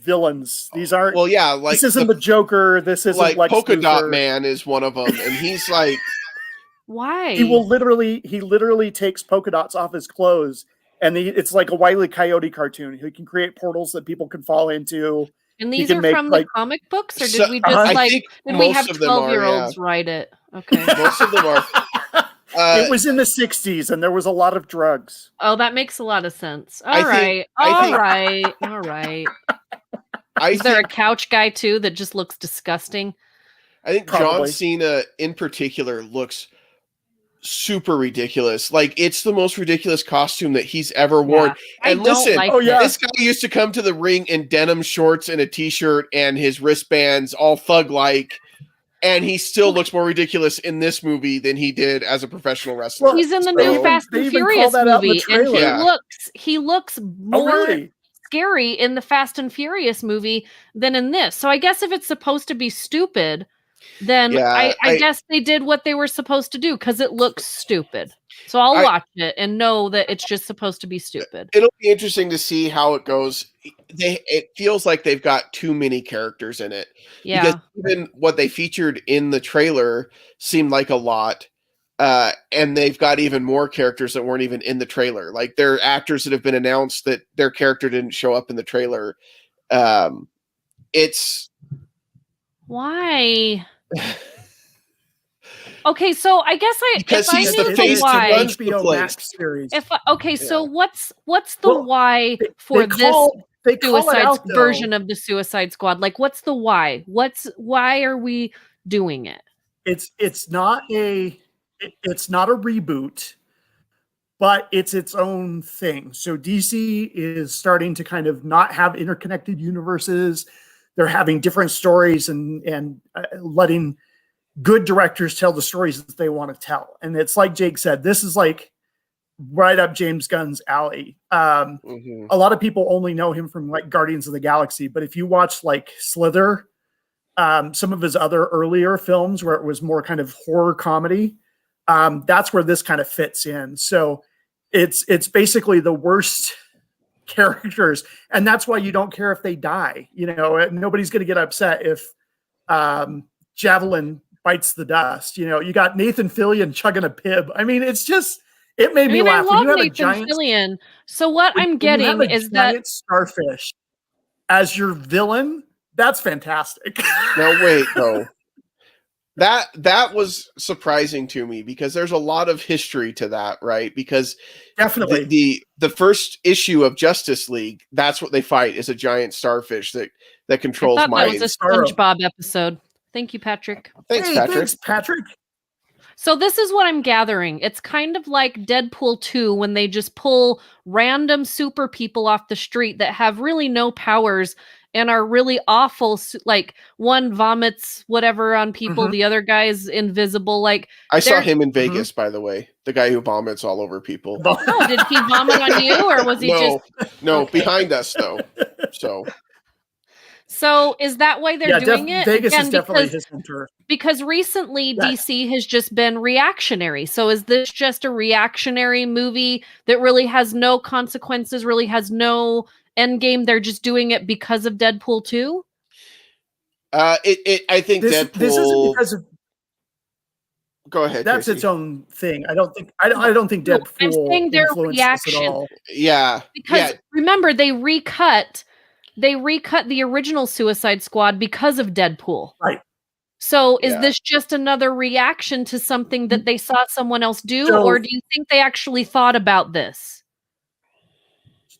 villains. These aren't. Well, yeah, like this isn't the Joker. This isn't like Lex Polka Luthor. Dot Man is one of them, and he's like. Why? He literally takes polka dots off his clothes, and it's like a Wile E. Coyote cartoon. He can create portals that people can fall into. And these are from the comic books, or did we just did we have 12-year-olds write it? Okay. Most of them are. It was in the 60s, and there was a lot of drugs. Oh, that makes a lot of sense. All right. Is there a couch guy too that just looks disgusting? I think John Cena in particular looks super ridiculous. Like, it's the most ridiculous costume that he's ever worn. And listen, this guy used to come to the ring in denim shorts and a t-shirt and his wristbands all thug-like, and he still looks more ridiculous in this movie than he did as a professional wrestler. Well, he's in the new Fast and Furious movie, and he looks more scary in the Fast and Furious movie than in this. So I guess if it's supposed to be stupid, then I guess they did what they were supposed to do because it looks stupid. So I'll watch it and know that it's just supposed to be stupid. It'll be interesting to see how it goes. It feels like they've got too many characters in it. Yeah. Because even what they featured in the trailer seemed like a lot. And they've got even more characters that weren't even in the trailer. Like there are actors that have been announced that their character didn't show up in the trailer. It's why? Okay, so I guess because he's I the knew face the why. that runs the HBO place. Max series. So what's the why for they call it Suicide out, though. version of the Suicide Squad? Like, what's the why? Why are we doing it? It's not a reboot, but it's its own thing. So DC is starting to kind of not have interconnected universes. They're having different stories and letting good directors tell the stories that they want to tell. And it's like Jake said, this is like right up James Gunn's alley. A lot of people only know him from like Guardians of the Galaxy, but if you watch like Slither, some of his other earlier films where it was more kind of horror comedy, that's where this kind of fits in. So it's basically the worst characters, and that's why you don't care if they die. You know, nobody's going to get upset if Javelin bites the dust. You know, you got Nathan Fillion chugging a pib. I mean, it's just, it made me laugh. I love Nathan Fillion. So what I'm getting is that starfish as your villain, that's fantastic. Now wait, though. That was surprising to me because there's a lot of history to that, right? Because definitely the first issue of Justice League, that's what they fight, is a giant starfish that controls minds. That was a SpongeBob episode. Thank you, Patrick. Thanks, Patrick. Thanks, Patrick. So this is what I'm gathering. It's kind of like Deadpool 2 when they just pull random super people off the street that have really no powers and are really awful. Like one vomits whatever on people, the other guy's invisible. Like I saw him in Vegas, by the way. The guy who vomits all over people. Oh, did he vomit on you, or was he No, okay. Behind us though. So is that why they're doing it? Vegas is definitely his turf. Because recently DC has just been reactionary. So is this just a reactionary movie that really has no consequences, really has no end game? They're just doing it because of Deadpool 2? I think Deadpool. This isn't because of. Go ahead. That's Tracy. its own thing. I don't think Deadpool. I'm saying their reaction. At all. Yeah. Because remember, they recut the original Suicide Squad because of Deadpool. Right. So is this just another reaction to something that they saw someone else do, or do you think they actually thought about this?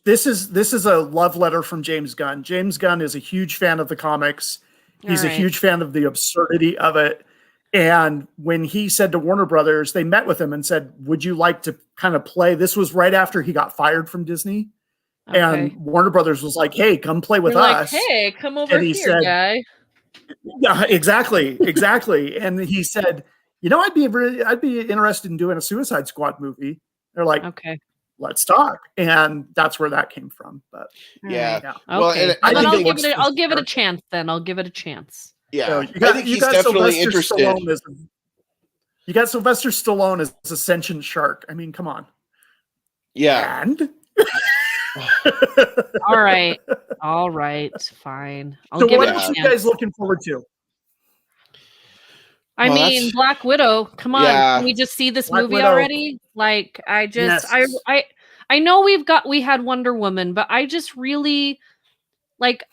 This is a love letter from James Gunn. James Gunn is a huge fan of the comics. He's a huge fan of the absurdity of it. And when he said to Warner Brothers, they met with him and said, would you like to kind of play? This was right after he got fired from Disney. Okay. And Warner Brothers was like, hey, come play with us. Like, hey, come over here, said, guy. Yeah, exactly. And he said, you know, I'd be interested in doing a Suicide Squad movie. They're like, okay, let's talk. And that's where that came from. But yeah. Well, okay. I'll give it a chance then. I'll give it a chance. Yeah. So I think he's definitely interested. You got Sylvester Stallone as a sentient shark. I mean, come on. Yeah. And all right, fine. So what else are you guys looking forward to? I mean, Black Widow. Come on, can we just see this movie already? Like, I know we had Wonder Woman, but I just really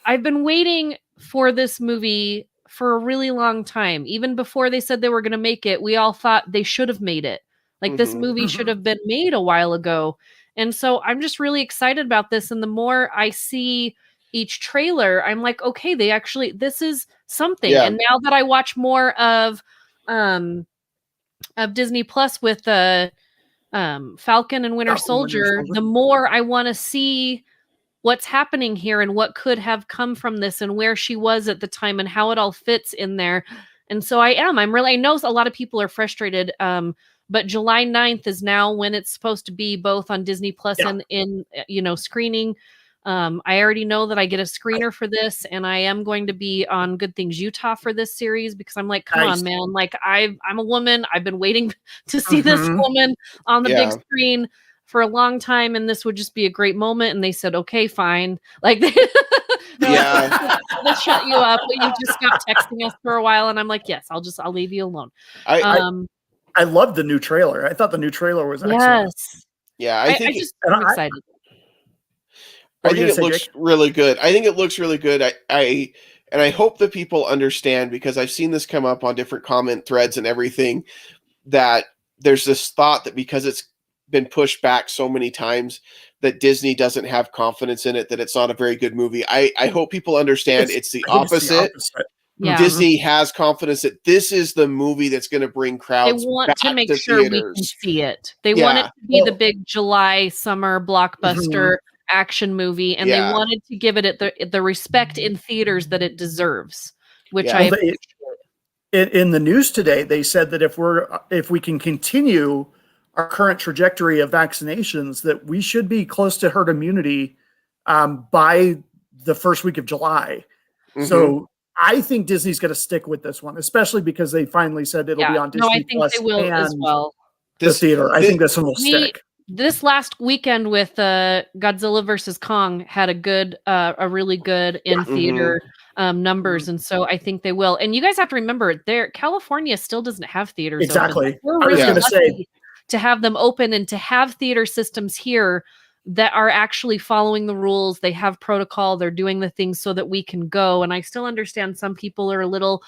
I've been waiting for this movie for a really long time. Even before they said they were going to make it, we all thought they should have made it. Like this movie should have been made a while ago. And so I'm just really excited about this. And the more I see each trailer, I'm like, okay, this is something. Yeah. And now that I watch more of Disney Plus with the Falcon and Winter Soldier, the more I want to see what's happening here and what could have come from this and where she was at the time and how it all fits in there. And so I know a lot of people are frustrated. But July 9th is now when it's supposed to be both on Disney Plus and in, screening. I already know that I get a screener for this, and I am going to be on Good Things Utah for this series because I'm like, come on, man. Like I'm a woman. I've been waiting to see this woman on the big screen for a long time, and this would just be a great moment. And they said, okay, fine. Like, let's shut you up. You just stopped texting us for a while, and I'm like, yes, I'll leave you alone. I loved the new trailer. I thought the new trailer was excellent. Yes. Yeah, I'm excited. I think it looks really good. I think it looks really good. I hope that people understand, because I've seen this come up on different comment threads and everything, that there's this thought that because it's been pushed back so many times that Disney doesn't have confidence in it, that it's not a very good movie. I hope people understand it's the opposite. Yeah. Disney has confidence that this is the movie that's going to bring crowds. They want back to make to sure theaters. we can see it. They want it to be the big July summer blockbuster action movie, and they wanted to give it the respect in theaters that it deserves. Which in the news today, they said that if we can continue our current trajectory of vaccinations, that we should be close to herd immunity by the first week of July. So I think Disney's going to stick with this one, especially because they finally said it'll be on Disney. No, I think they will as well. The theater. I think this one will stick. This last weekend with Godzilla versus Kong had a really good in theater numbers, and so I think they will. And you guys have to remember, California still doesn't have theaters. Exactly. Open. We're really lucky to have them open and to have theater systems here that are actually following the rules. They have protocol. They're doing the things so that we can go. And I still understand some people are a little,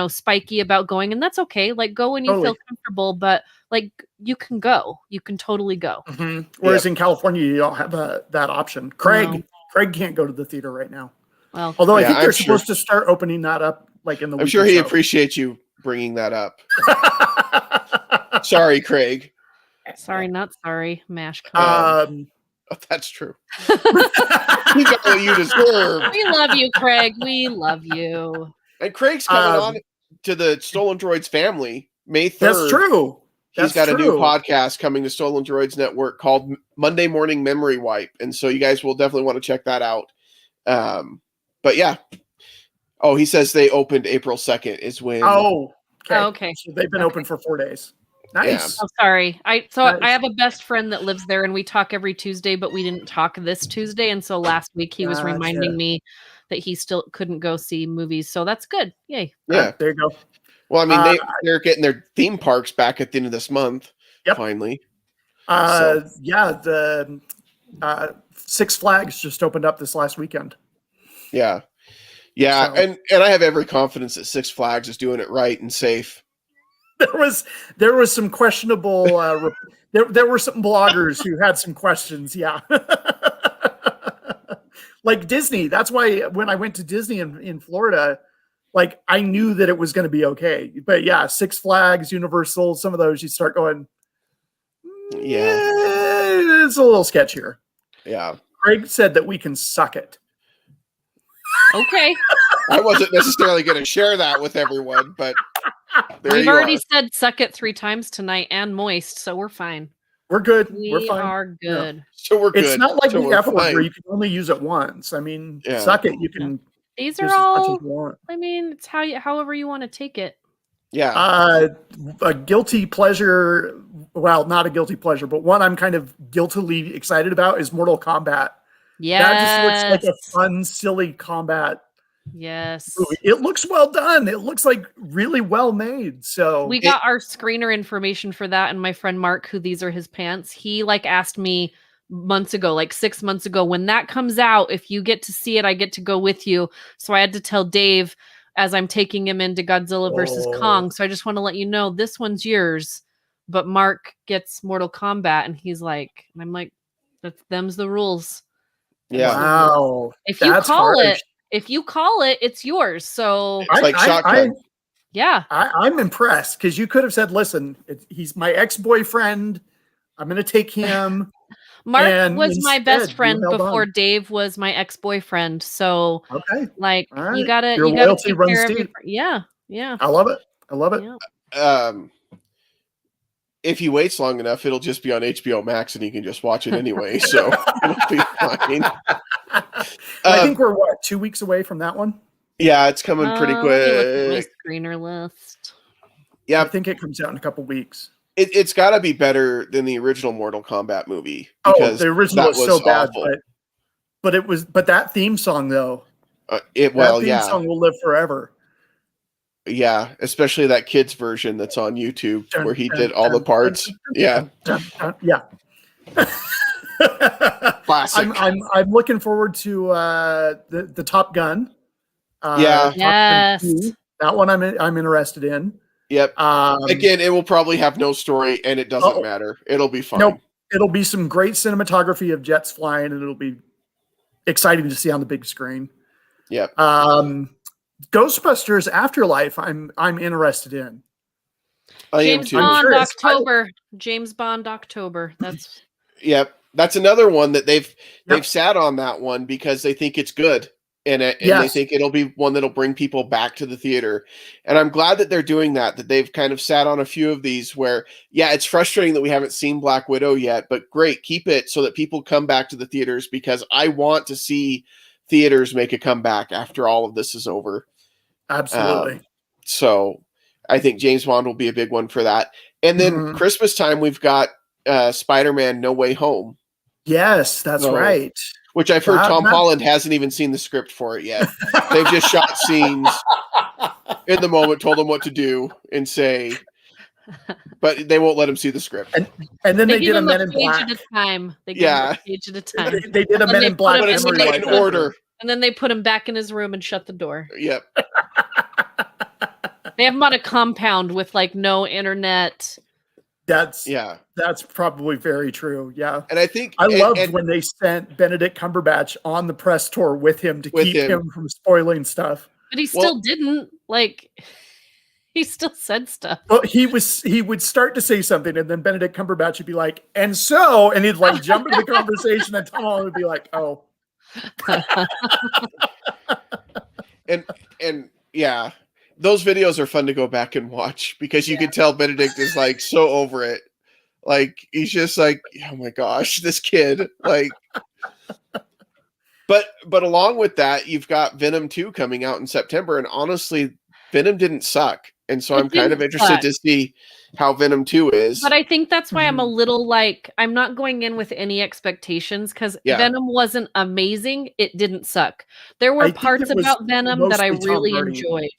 spiky about going, and that's okay. Like, go when you feel comfortable, but like, you can go. You can totally go. Whereas in California, you don't have that option. Craig can't go to the theater right now. Well, although I think they're supposed to start opening that up like in the week. I'm sure he appreciates you bringing that up. Sorry, Craig. Sorry, not sorry. Mash. That's true. You got what you deserve. We love you, Craig. We love you. And Craig's coming on to the Stolen Droids family May 3rd. That's true. He's got a new podcast coming to Stolen Droids Network called Monday Morning Memory Wipe. And so you guys will definitely want to check that out. But yeah. Oh, he says they opened April 2nd is when. Okay. So they've been open for 4 days. Nice. Yeah. Oh, sorry. I have a best friend that lives there, and we talk every Tuesday, but we didn't talk this Tuesday. And so last week he was reminding me that he still couldn't go see movies. So that's good. Yay. Yeah. There you go. Well, I mean, they're getting their theme parks back at the end of this month. Finally. The Six Flags just opened up this last weekend. Yeah. Yeah. So. And I have every confidence that Six Flags is doing it right and safe. There was some questionable there were some bloggers who had some questions. Like Disney. That's why when I went to Disney in Florida, like I knew that it was going to be okay. But yeah, Six Flags, Universal, some of those you start going, it's a little sketchier. Yeah. Craig said that we can suck it. Okay. I wasn't necessarily going to share that with everyone, but we've already said suck it 3 times tonight and moist, so we're fine. We're good. We're are good. Yeah. So we're good. It's not like the F word where you can only use it once. I mean, suck it. You can. These are all. I mean, it's however you want to take it. Yeah. A guilty pleasure. Well, not a guilty pleasure, but one I'm kind of guiltily excited about is Mortal Kombat. Yeah. That just looks like a fun, silly combat. Yes. Movie. It looks well done. It looks like really well made. So we got our screener information for that, and my friend Mark, who these are his pants, he asked me months ago, like 6 months ago, when that comes out, if you get to see it, I get to go with you. So I had to tell Dave as I'm taking him into Godzilla versus Kong. So I just want to let you know this one's yours, but Mark gets Mortal Kombat, and he's like, and I'm like, them's the rules. Yeah. Wow. If you call it, it's yours. So it's like shotgun. I'm impressed because you could have said, listen, he's my ex-boyfriend. I'm going to take him. Mark was my best friend before Dave was my ex-boyfriend. So you gotta take care of it. Yeah. I love it. Yeah. If he waits long enough, it'll just be on HBO Max and he can just watch it anyway. So it'll be fine. I think we're 2 weeks away from that one. Yeah, it's coming pretty quick. My screener list. Yeah, I think it comes out in a couple weeks. It's got to be better than the original Mortal Kombat movie. Because the original was so bad, but that theme song though. That theme song will live forever. Yeah, especially that kids version that's on YouTube Dun, where he dun, did all the dun, parts. dun, Yeah, yeah. classic. I'm looking forward to the Top Gun. Yeah. Top Gun Yes. 2. That one I'm interested in. Yep. Again, it will probably have no story, and it doesn't Uh-oh. matter. It'll be fine. Nope. It'll be some great cinematography of jets flying, and it'll be exciting to see on the big screen. Yep. Ghostbusters Afterlife, I'm interested in. James Bond October. James Bond October. That's Yep. That's another one that they've sat on that one because they think it's good. And they think it'll be one that'll bring people back to the theater. And I'm glad that they're doing that they've kind of sat on a few of these where, it's frustrating that we haven't seen Black Widow yet, but great, keep it so that people come back to the theaters because I want to see theaters make a comeback after all of this is over. Absolutely. So I think James Bond will be a big one for that. And then Christmas time, we've got Spider-Man No Way Home. Yes, that's right. Which I've heard Tom Holland hasn't even seen the script for it yet. They've just shot scenes in the moment, told him what to do and say, but they won't let him see the script. And then they did a Men in Black. At a time. They give him a page at a time. They did a Men in Black in order. And then they put him back in his room and shut the door. Yep. They have him on a compound with like no internet. That's probably very true. Yeah. And I think I loved when they sent Benedict Cumberbatch on the press tour with him to keep him from spoiling stuff. But he still didn't he still said stuff. Well, he would start to say something and then Benedict Cumberbatch would be like, and so, and he'd like jump into the conversation and Tom Holland would be like, oh. and yeah. Those videos are fun to go back and watch because you can tell Benedict is like so over it. Like he's just like, oh my gosh, this kid. Like, but along with that, you've got Venom 2 coming out in September, and honestly, Venom didn't suck, and so I'm kind of interested to see how Venom 2 is. But I think that's why I'm a little like I'm not going in with any expectations because Venom wasn't amazing. It didn't suck. There were parts about Venom that I really enjoyed.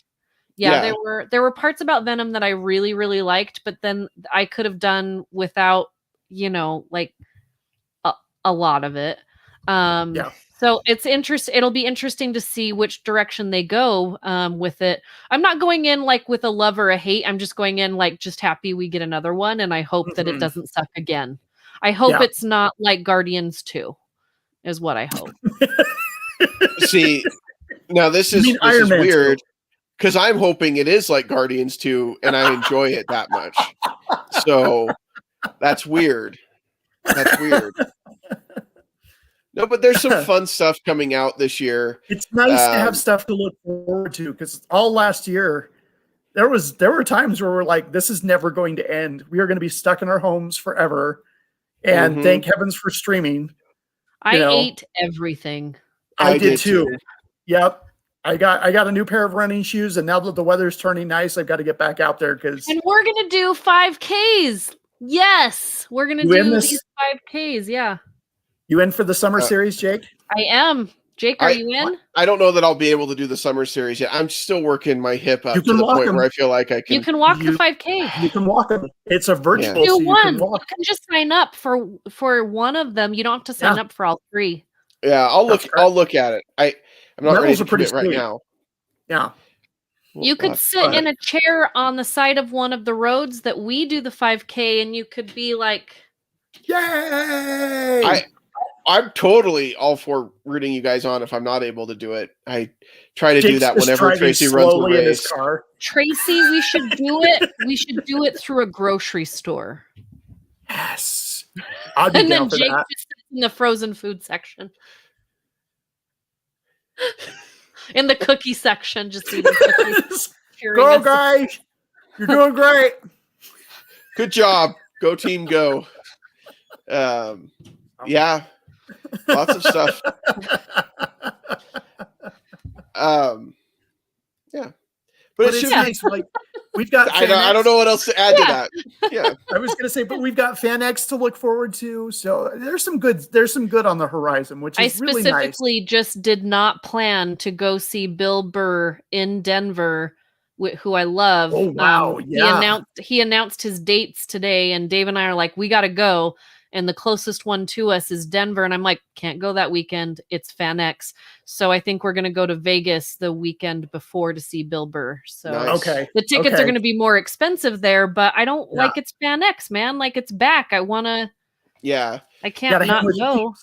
Yeah, there were parts about Venom that I really, really liked, but then I could have done without, like a lot of it. So it's it'll be interesting to see which direction they go with it. I'm not going in like with a love or a hate. I'm just going in like just happy we get another one, and I hope that it doesn't suck again. I hope it's not like Guardians 2, is what I hope. See, now this is weird. Because I'm hoping it is like Guardians 2 and I enjoy it that much. So that's weird. No, but there's some fun stuff coming out this year. It's nice to have stuff to look forward to because all last year there were times where we're like, this is never going to end. We are going to be stuck in our homes forever. And thank heavens for streaming. I ate everything. I did too. Yep. I got a new pair of running shoes, and now that the weather's turning nice, I've got to get back out there and we're gonna do 5Ks. Yes, we're gonna do these 5Ks. Yeah. You in for the summer series, Jake? I am. Jake, are you in? I don't know that I'll be able to do the summer series yet. I'm still working my hip up to the point where I feel like I can. You can walk the 5K. You can walk them. It's a virtual. Do one. You can just sign up for one of them. You don't have to sign up for all three. Yeah, I'll look at it. I'm not ready to commit right now. Yeah. You could sit in a chair on the side of one of the roads that we do the 5K, and you could be like, yay! I'm totally all for rooting you guys on if I'm not able to do it. I try to do that whenever Tracy runs the race. Tracy, we should do it. We should do it through a grocery store. Yes. I'll be down for Jake that. just sits in the frozen food section. In the cookie section, just eating cookies. Go, guys! You're doing great. Good job. Go team, go. Yeah. Lots of stuff. Yeah. But it should be like we've got I don't know what else to add to that. Yeah. I was gonna say, but we've got Fan X to look forward to. So there's some good on the horizon, which is really nice. I specifically just did not plan to go see Bill Burr in Denver who I love. Oh, wow. He announced his dates today, and Dave and I are like, we got to go. And the closest one to us is Denver. And I'm like, can't go that weekend. It's Fan X. So I think we're going to go to Vegas the weekend before to see Bill Burr. So okay. The tickets are going to be more expensive there, but I don't like it's Fan X, man. Like it's back. I want to. Yeah. I can't not go.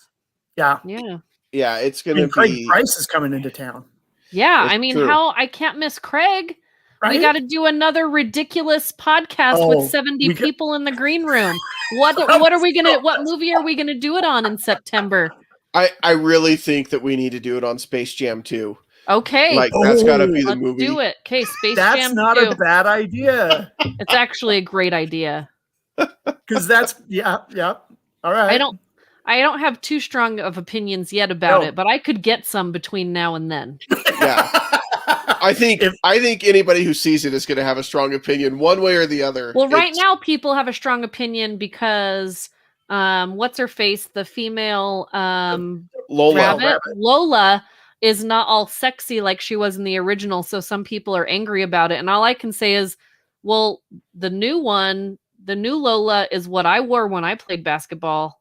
Yeah. Yeah. Yeah. It's going to be. Craig Price is coming into town. Yeah. I mean, I can't miss Craig. Right? We got to do another ridiculous podcast with 70 people in the green room. What are we gonna? What movie are we gonna do it on in September? I really think that we need to do it on Space Jam 2. Okay, like that's got to be the movie. Do it. Okay, Space Jam. That's not 2. A bad idea. It's actually a great idea. Because that's All right. I don't have too strong of opinions yet about it, but I could get some between now and then. Yeah. I think anybody who sees it is going to have a strong opinion one way or the other. Well, right now people have a strong opinion because what's her face, the female Lola is not all sexy like she was in the original, so some people are angry about it. And all I can say is, well, the new Lola is what I wore when I played basketball.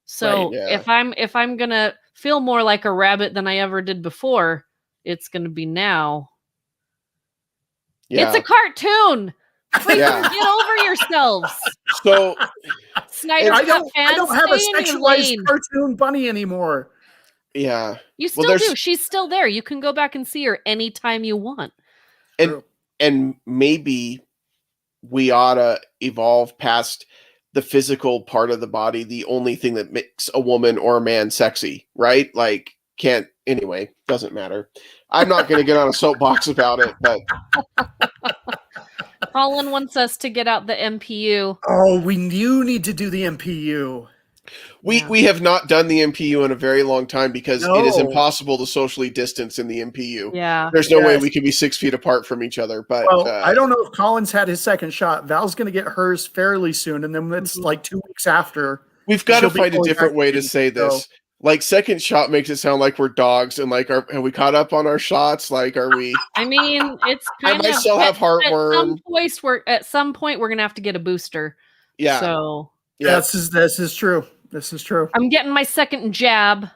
So if I'm going to feel more like a rabbit than I ever did before, it's going to be now. Yeah. It's a cartoon. Get over yourselves. So Snyder Cut fans, I don't have a sexualized cartoon bunny anymore. Yeah. You still do. She's still there. You can go back and see her anytime you want. And maybe we ought to evolve past the physical part of the body, the only thing that makes a woman or a man sexy, right? Like, doesn't matter. I'm not going to get on a soapbox about it, but Colin wants us to get out the MPU. Oh, you need to do the MPU. We have not done the MPU in a very long time because it is impossible to socially distance in the MPU. Yeah. There's no way we can be 6 feet apart from each other. But I don't know if Colin's had his second shot. Val's going to get hers fairly soon, and then it's like 2 weeks after. We've got to find a different way to say this. Like, second shot makes it sound like we're dogs, and like, have we caught up on our shots? Like, are we? I mean, it's kind I might still have heartworm. At some point, we're gonna have to get a booster. Yeah. So this is true. This is true. I'm getting my second jab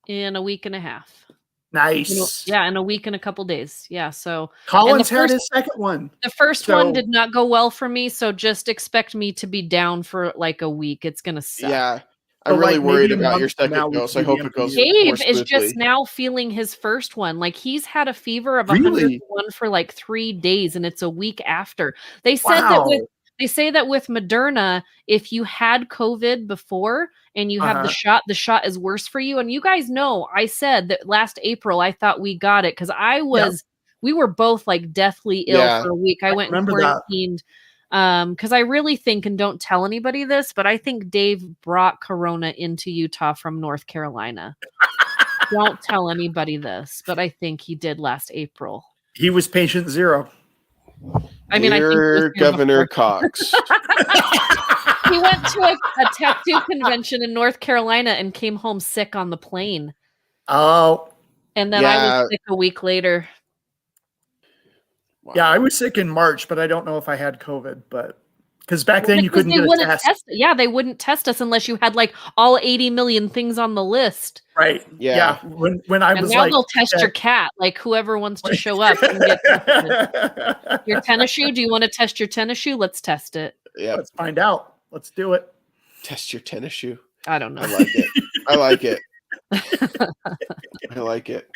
in a week and a half. Nice. In a week and a couple days. Yeah. So Colin's had his second one. The first one did not go well for me, so just expect me to be down for like a week. It's gonna suck. Yeah. I'm really worried about your second dose. I hope it goes. Dave is just now feeling his first one. Like, he's had a fever of 101 for like 3 days, and it's a week after. They said they say that with Moderna, if you had COVID before and you have the shot is worse for you. And you guys know, I said that last April I thought we got it because we were both like deathly ill for a week. I went and quarantined. Because I really think, and don't tell anybody this, but I think Dave brought Corona into Utah from North Carolina. Don't tell anybody this, but I think he did last April. He was patient zero. I mean, Dear Governor Cox. He went to a tattoo convention in North Carolina and came home sick on the plane. Oh. And then I was sick a week later. Wow. Yeah, I was sick in March, but I don't know if I had COVID. But because back then you couldn't get a test. They wouldn't test us unless you had like all 80 million things on the list. Right. Yeah. When I was now like, they'll test your cat. Like, whoever wants to show up and get tested. Your tennis shoe. Do you want to test your tennis shoe? Let's test it. Yeah. Let's find out. Let's do it. Test your tennis shoe. I don't know. I like it. I like it. I like it.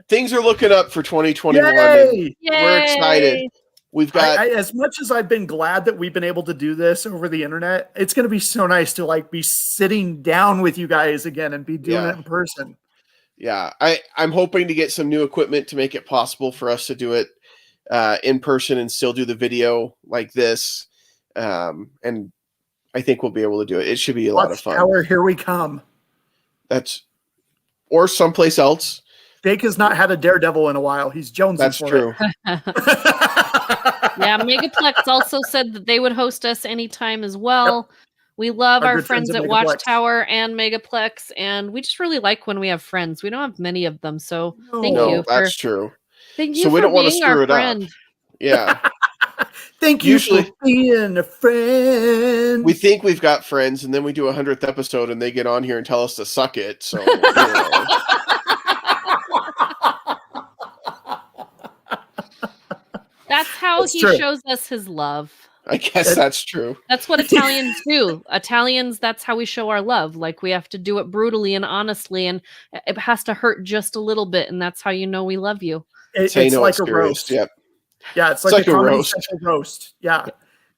Things are looking up for 2021. Yay! We're excited. We've got as much as I've been glad that we've been able to do this over the internet. It's going to be so nice to like be sitting down with you guys again and be doing it in person. Yeah, I'm hoping to get some new equipment to make it possible for us to do it in person and still do the video like this. And I think we'll be able to do it. It should be a lot of fun. Watchtower, here we come. Or someplace else. Jake has not had a Daredevil in a while. He's jonesing That's for true. Yeah, Megaplex also said that they would host us anytime as well. Yep. We love our friends at Watchtower and Megaplex, and we just really like when we have friends. We don't have many of them, so thank you. That's true. Thank you for being our friend. Yeah. Thank you for being a friend. We think we've got friends, and then we do 100th episode, and they get on here and tell us to suck it. So, That's how he shows us his love. I guess that's true. That's what Italians do. Italians, that's how we show our love. Like, we have to do it brutally and honestly, and it has to hurt just a little bit, and that's how you know we love you. It's like a roast. Yep. Yeah, it's like a roast. Yeah.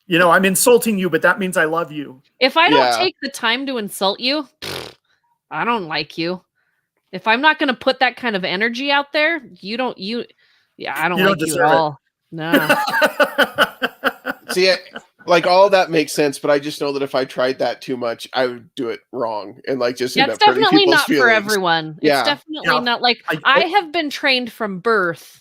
You know, I'm insulting you, but that means I love you. If I don't take the time to insult you, I don't like you. If I'm not going to put that kind of energy out there, I don't like you at all. No. See, like all of that makes sense, but I just know that if I tried that too much, I would do it wrong and like just end up hurting people's feelings. It's definitely not for everyone. Yeah. It's definitely not like I have been trained from birth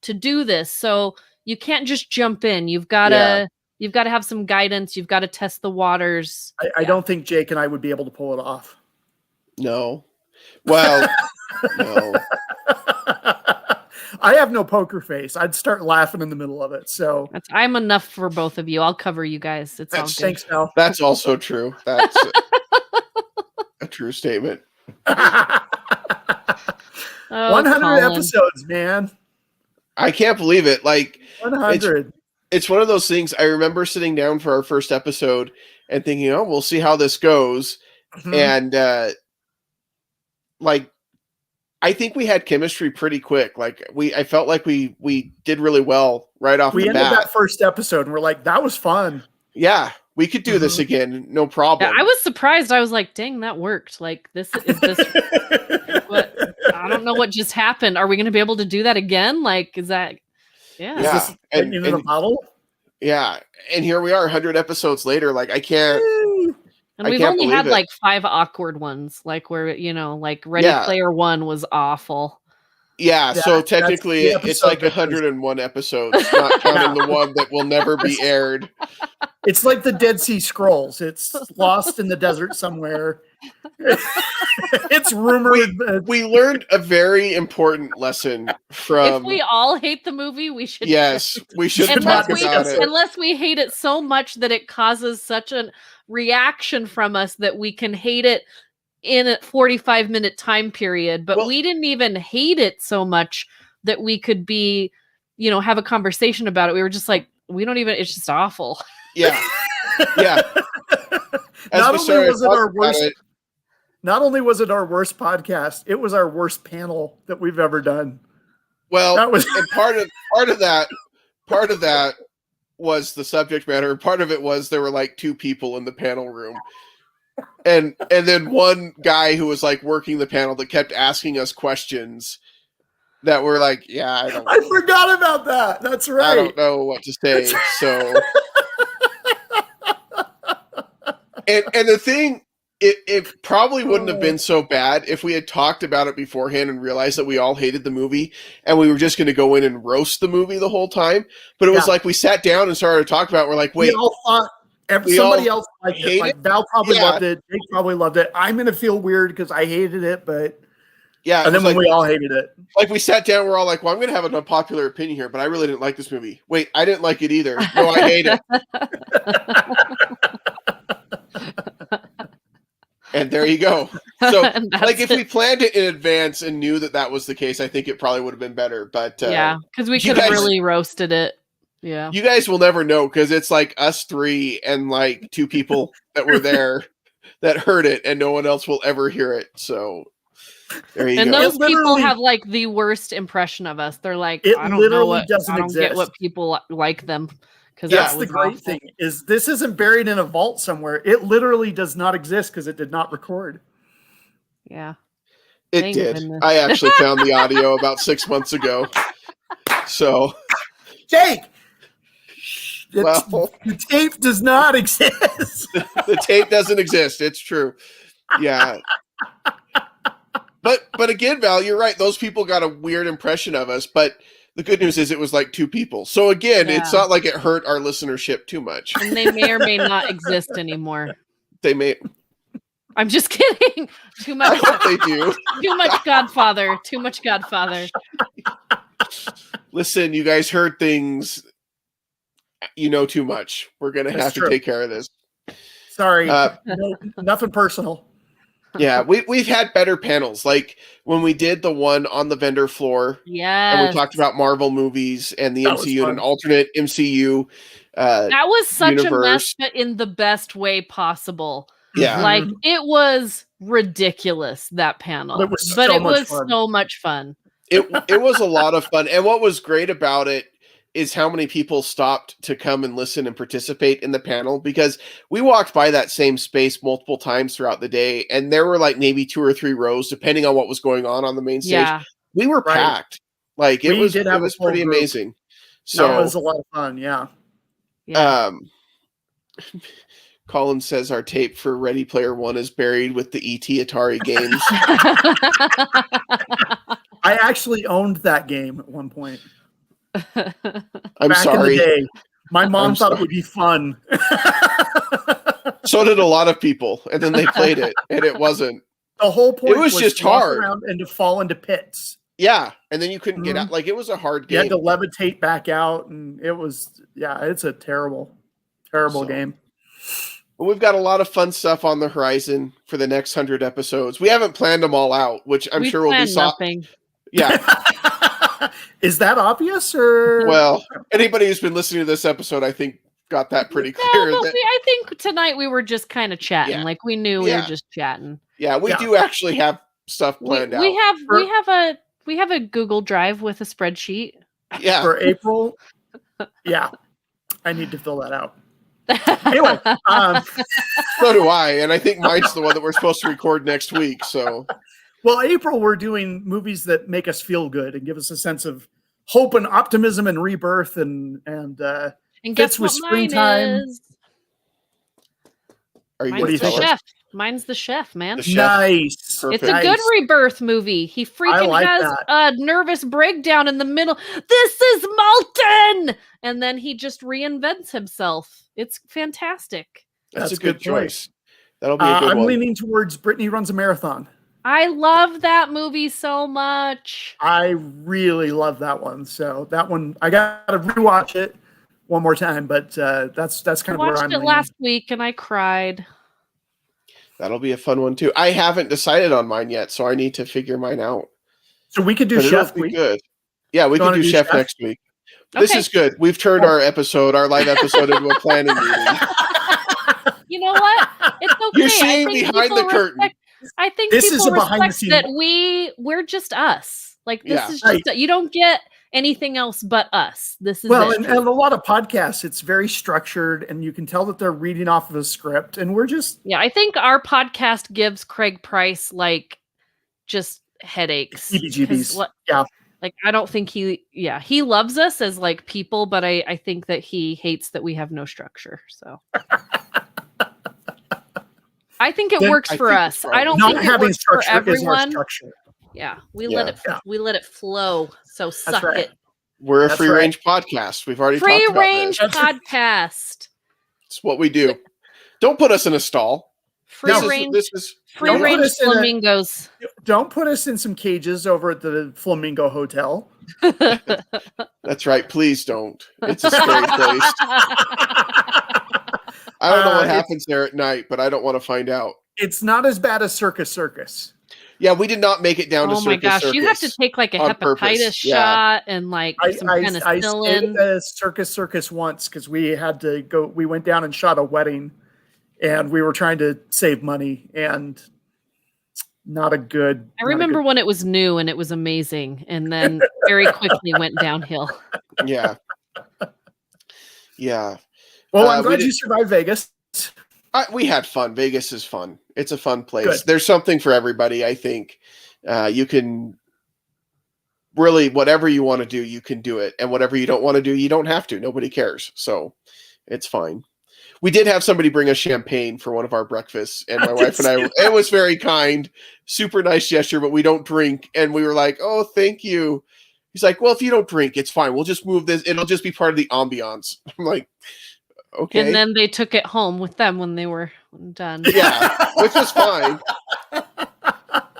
to do this, so you can't just jump in. You've got to have some guidance. You've got to test the waters. I don't think Jake and I would be able to pull it off. No. Well, no. I have no poker face. I'd start laughing in the middle of it. So I'm enough for both of you. I'll cover you guys. It's all good. Thanks, Mel. That's also true. That's a true statement. 100 episodes, man. I can't believe it. Like 100. It's one of those things. I remember sitting down for our first episode and thinking, "Oh, we'll see how this goes." Mm-hmm. And I think we had chemistry pretty quick. Like I felt like we did really well right off the bat. We ended that first episode and we're like, that was fun. Yeah, we could do this again, no problem. Yeah, I was surprised. I was like, dang, that worked. Like this what, I don't know what just happened. Are we going to be able to do that again? Like, is that Is this in the bottle? Yeah, and here we are 100 episodes later. Like I can't. And we've only had like 5 awkward ones, like where, like Ready Player One was awful. Yeah, so technically it's like 101 episodes, not counting the one that will never be aired. It's like the Dead Sea Scrolls. It's lost in the desert somewhere. It's rumored. We learned a very important lesson from. If we all hate the movie, we should. Yes, we should talk about it. Unless we hate it so much that it causes such a reaction from us that we can hate it in a 45-minute time period. But we didn't even hate it so much that we could be, have a conversation about it. We were just like, it's just awful. Yeah. Yeah. Not only was it our worst podcast, it was our worst panel that we've ever done. Well, and part of that was the subject matter. Part of it was there were like 2 people in the panel room. And then one guy who was like working the panel that kept asking us questions that were like, I forgot about that. That's right. I don't know what to say. So and the thing, it probably wouldn't have been so bad if we had talked about it beforehand and realized that we all hated the movie and we were just going to go in and roast the movie the whole time. But it was like we sat down and started to talk about it. We're like, wait. We all thought somebody else liked it. Like Val probably loved it. Jake probably loved it. I'm going to feel weird because I hated it, but yeah. And then when we all hated it. Like we sat down, we're all like, well, I'm going to have an unpopular opinion here, but I really didn't like this movie. Wait, I didn't like it either. No, I hate it. And there you go. So, like, if we planned it in advance and knew that was the case, I think it probably would have been better. But because we could have really roasted it. Yeah, you guys will never know because it's like us 3 and like 2 people that were there that heard it, and no one else will ever hear it. So there you go. And those people have like the worst impression of us. They're like, I don't get what people like them. Because that's the great thing is this isn't buried in a vault somewhere. It literally does not exist because it did not record. Yeah. It did. Goodness. I actually found the audio about 6 months ago. So Jake, the tape does not exist. The tape doesn't exist. It's true. Yeah. But again, Val, you're right. Those people got a weird impression of us, but the good news is it was like 2 people. So again, it's not like it hurt our listenership too much. And they may or may not exist anymore. They may. I'm just kidding. Too much. I hope they do. Too much Godfather. Too much Godfather. Listen, you guys heard things. you know too much. We're going to have to take care of this. Sorry. No, nothing personal. Yeah, we've had better panels. Like when we did the one on the vendor floor. Yeah. And we talked about Marvel movies and the MCU and an alternate MCU that was such universe. a mess, but in the best way possible. Yeah. Like it was ridiculous, that panel. It was so much fun. It was a lot of fun. And what was great about it is how many people stopped to come and listen and participate in the panel, because we walked by that same space multiple times throughout the day, and there were like maybe 2 or 3 rows depending on what was going on the main stage. Yeah. We were packed. Like it was pretty group. amazing. So that was a lot of fun. Yeah. Colin says our tape for Ready Player One is buried with the ET Atari games. I actually owned that game at one point. I'm sorry. In the day, my mom thought it would be fun. So did a lot of people, and then they played it, and it wasn't. The whole point was just to walk hard around and to fall into pits. Yeah, and then you couldn't get out. Like it was a hard game. You had to levitate back out, and it was it's a terrible game. We've got a lot of fun stuff on the horizon for the next 100 episodes. We haven't planned them all out, which I'm sure will be nothing. Yeah. Is that obvious, or? Well, anybody who's been listening to this episode, I think, got that pretty clear. No, I think tonight we were just kind of chatting. Yeah. Like we knew we were just chatting. Yeah, we do actually have stuff planned out. We have a Google Drive with a spreadsheet. Yeah. For April. Yeah. I need to fill that out. Anyway, so do I, and I think mine's the one that we're supposed to record next week. So, well, April, we're doing movies that make us feel good and give us a sense of hope and optimism and rebirth, and guess what springtime. What do you think? Chef. Mine's The Chef, man. The Chef. Nice. It's a good rebirth movie. He freaking has a nervous breakdown in the middle. This is molten! And then he just reinvents himself. It's fantastic. That's a good choice. That'll be a good one. I'm leaning towards Brittany Runs a Marathon. I love that movie so much. I really love that one. So that one, I got to rewatch it one more time, but that's kind of where I'm watched it last week and I cried. That'll be a fun one too. I haven't decided on mine yet, so I need to figure mine out. So we could do Chef week. Good. Yeah, we could do Chef next week. Okay. This is good. We've turned our live episode into a planning meeting. You know what? It's okay. You're seeing behind the curtain. I think this people respect that we're just us. Like this is just you don't get anything else but us. This is and a lot of podcasts, it's very structured, and you can tell that they're reading off of a script, and we're just I think our podcast gives Craig Price like just headaches. EBGBs. Like I don't think he loves us as like people, but I think that he hates that we have no structure. So I think it works for us. I don't think it works for everyone. Yeah, we let it flow. So suck it. We're a free range podcast. We've already talked about free range podcast. It's what we do. Don't put us in a stall. Free range flamingos. Don't put us in some cages over at the Flamingo Hotel. That's right. Please don't. It's a scary place. I don't know what happens there at night, but I don't want to find out. It's not as bad as Circus. Yeah, we did not make it down to Circus. Oh my gosh, you have to take like a hepatitis shot and like some penicillin. I stayed at Circus once because we had to go. We went down and shot a wedding, and we were trying to save money, and not a good. I remember when it was new and it was amazing, and then very quickly went downhill. Yeah. Yeah. Well, I'm glad you survived Vegas. We had fun. Vegas is fun. It's a fun place. Good. There's something for everybody, I think. You can really, whatever you want to do, you can do it. And whatever you don't want to do, you don't have to. Nobody cares. So it's fine. We did have somebody bring us champagne for one of our breakfasts. And my wife and I, it was very kind, super nice gesture, but we don't drink. And we were like, oh, thank you. He's like, well, if you don't drink, it's fine. We'll just move this. It'll just be part of the ambiance. I'm like, okay. And then they took it home with them when they were done. Yeah, which was fine.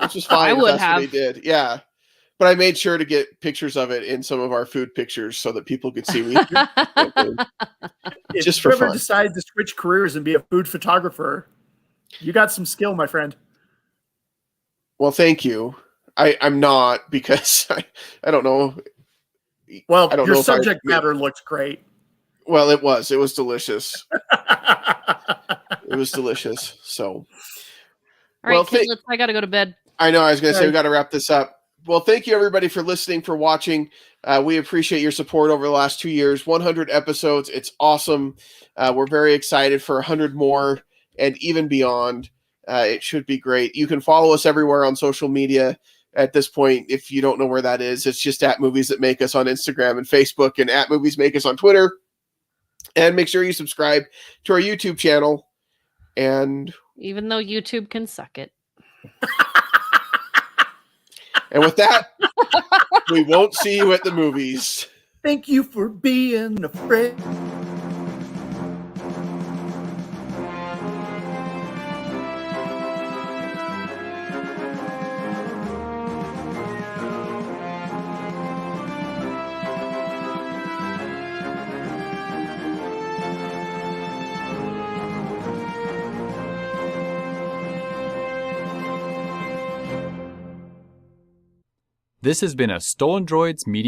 Which was fine. I would have. What they did. Yeah. But I made sure to get pictures of it in some of our food pictures so that people could see me. If Just you for ever fun. decide to switch careers and be a food photographer, you got some skill, my friend. Well, thank you. I'm not, because I don't know. Well, I don't your know if subject matter looks great. Well, it was delicious. It was delicious. So, All right, kidlets, I got to go to bed. I know. I was going to say Right. we got to wrap this up. Well, thank you everybody for listening, for watching. We appreciate your support over the last 2 years. 100 episodes. It's awesome. We're very excited for 100 more and even beyond. It should be great. You can follow us everywhere on social media. At this point, if you don't know where that is, it's just at Movies That Make Us on Instagram and Facebook, and at Movies Make Us on Twitter. And make sure you subscribe to our YouTube channel. And even though YouTube can suck it. And with that, we won't see you at the movies. Thank you for being a friend. This has been a Stolen Droids Media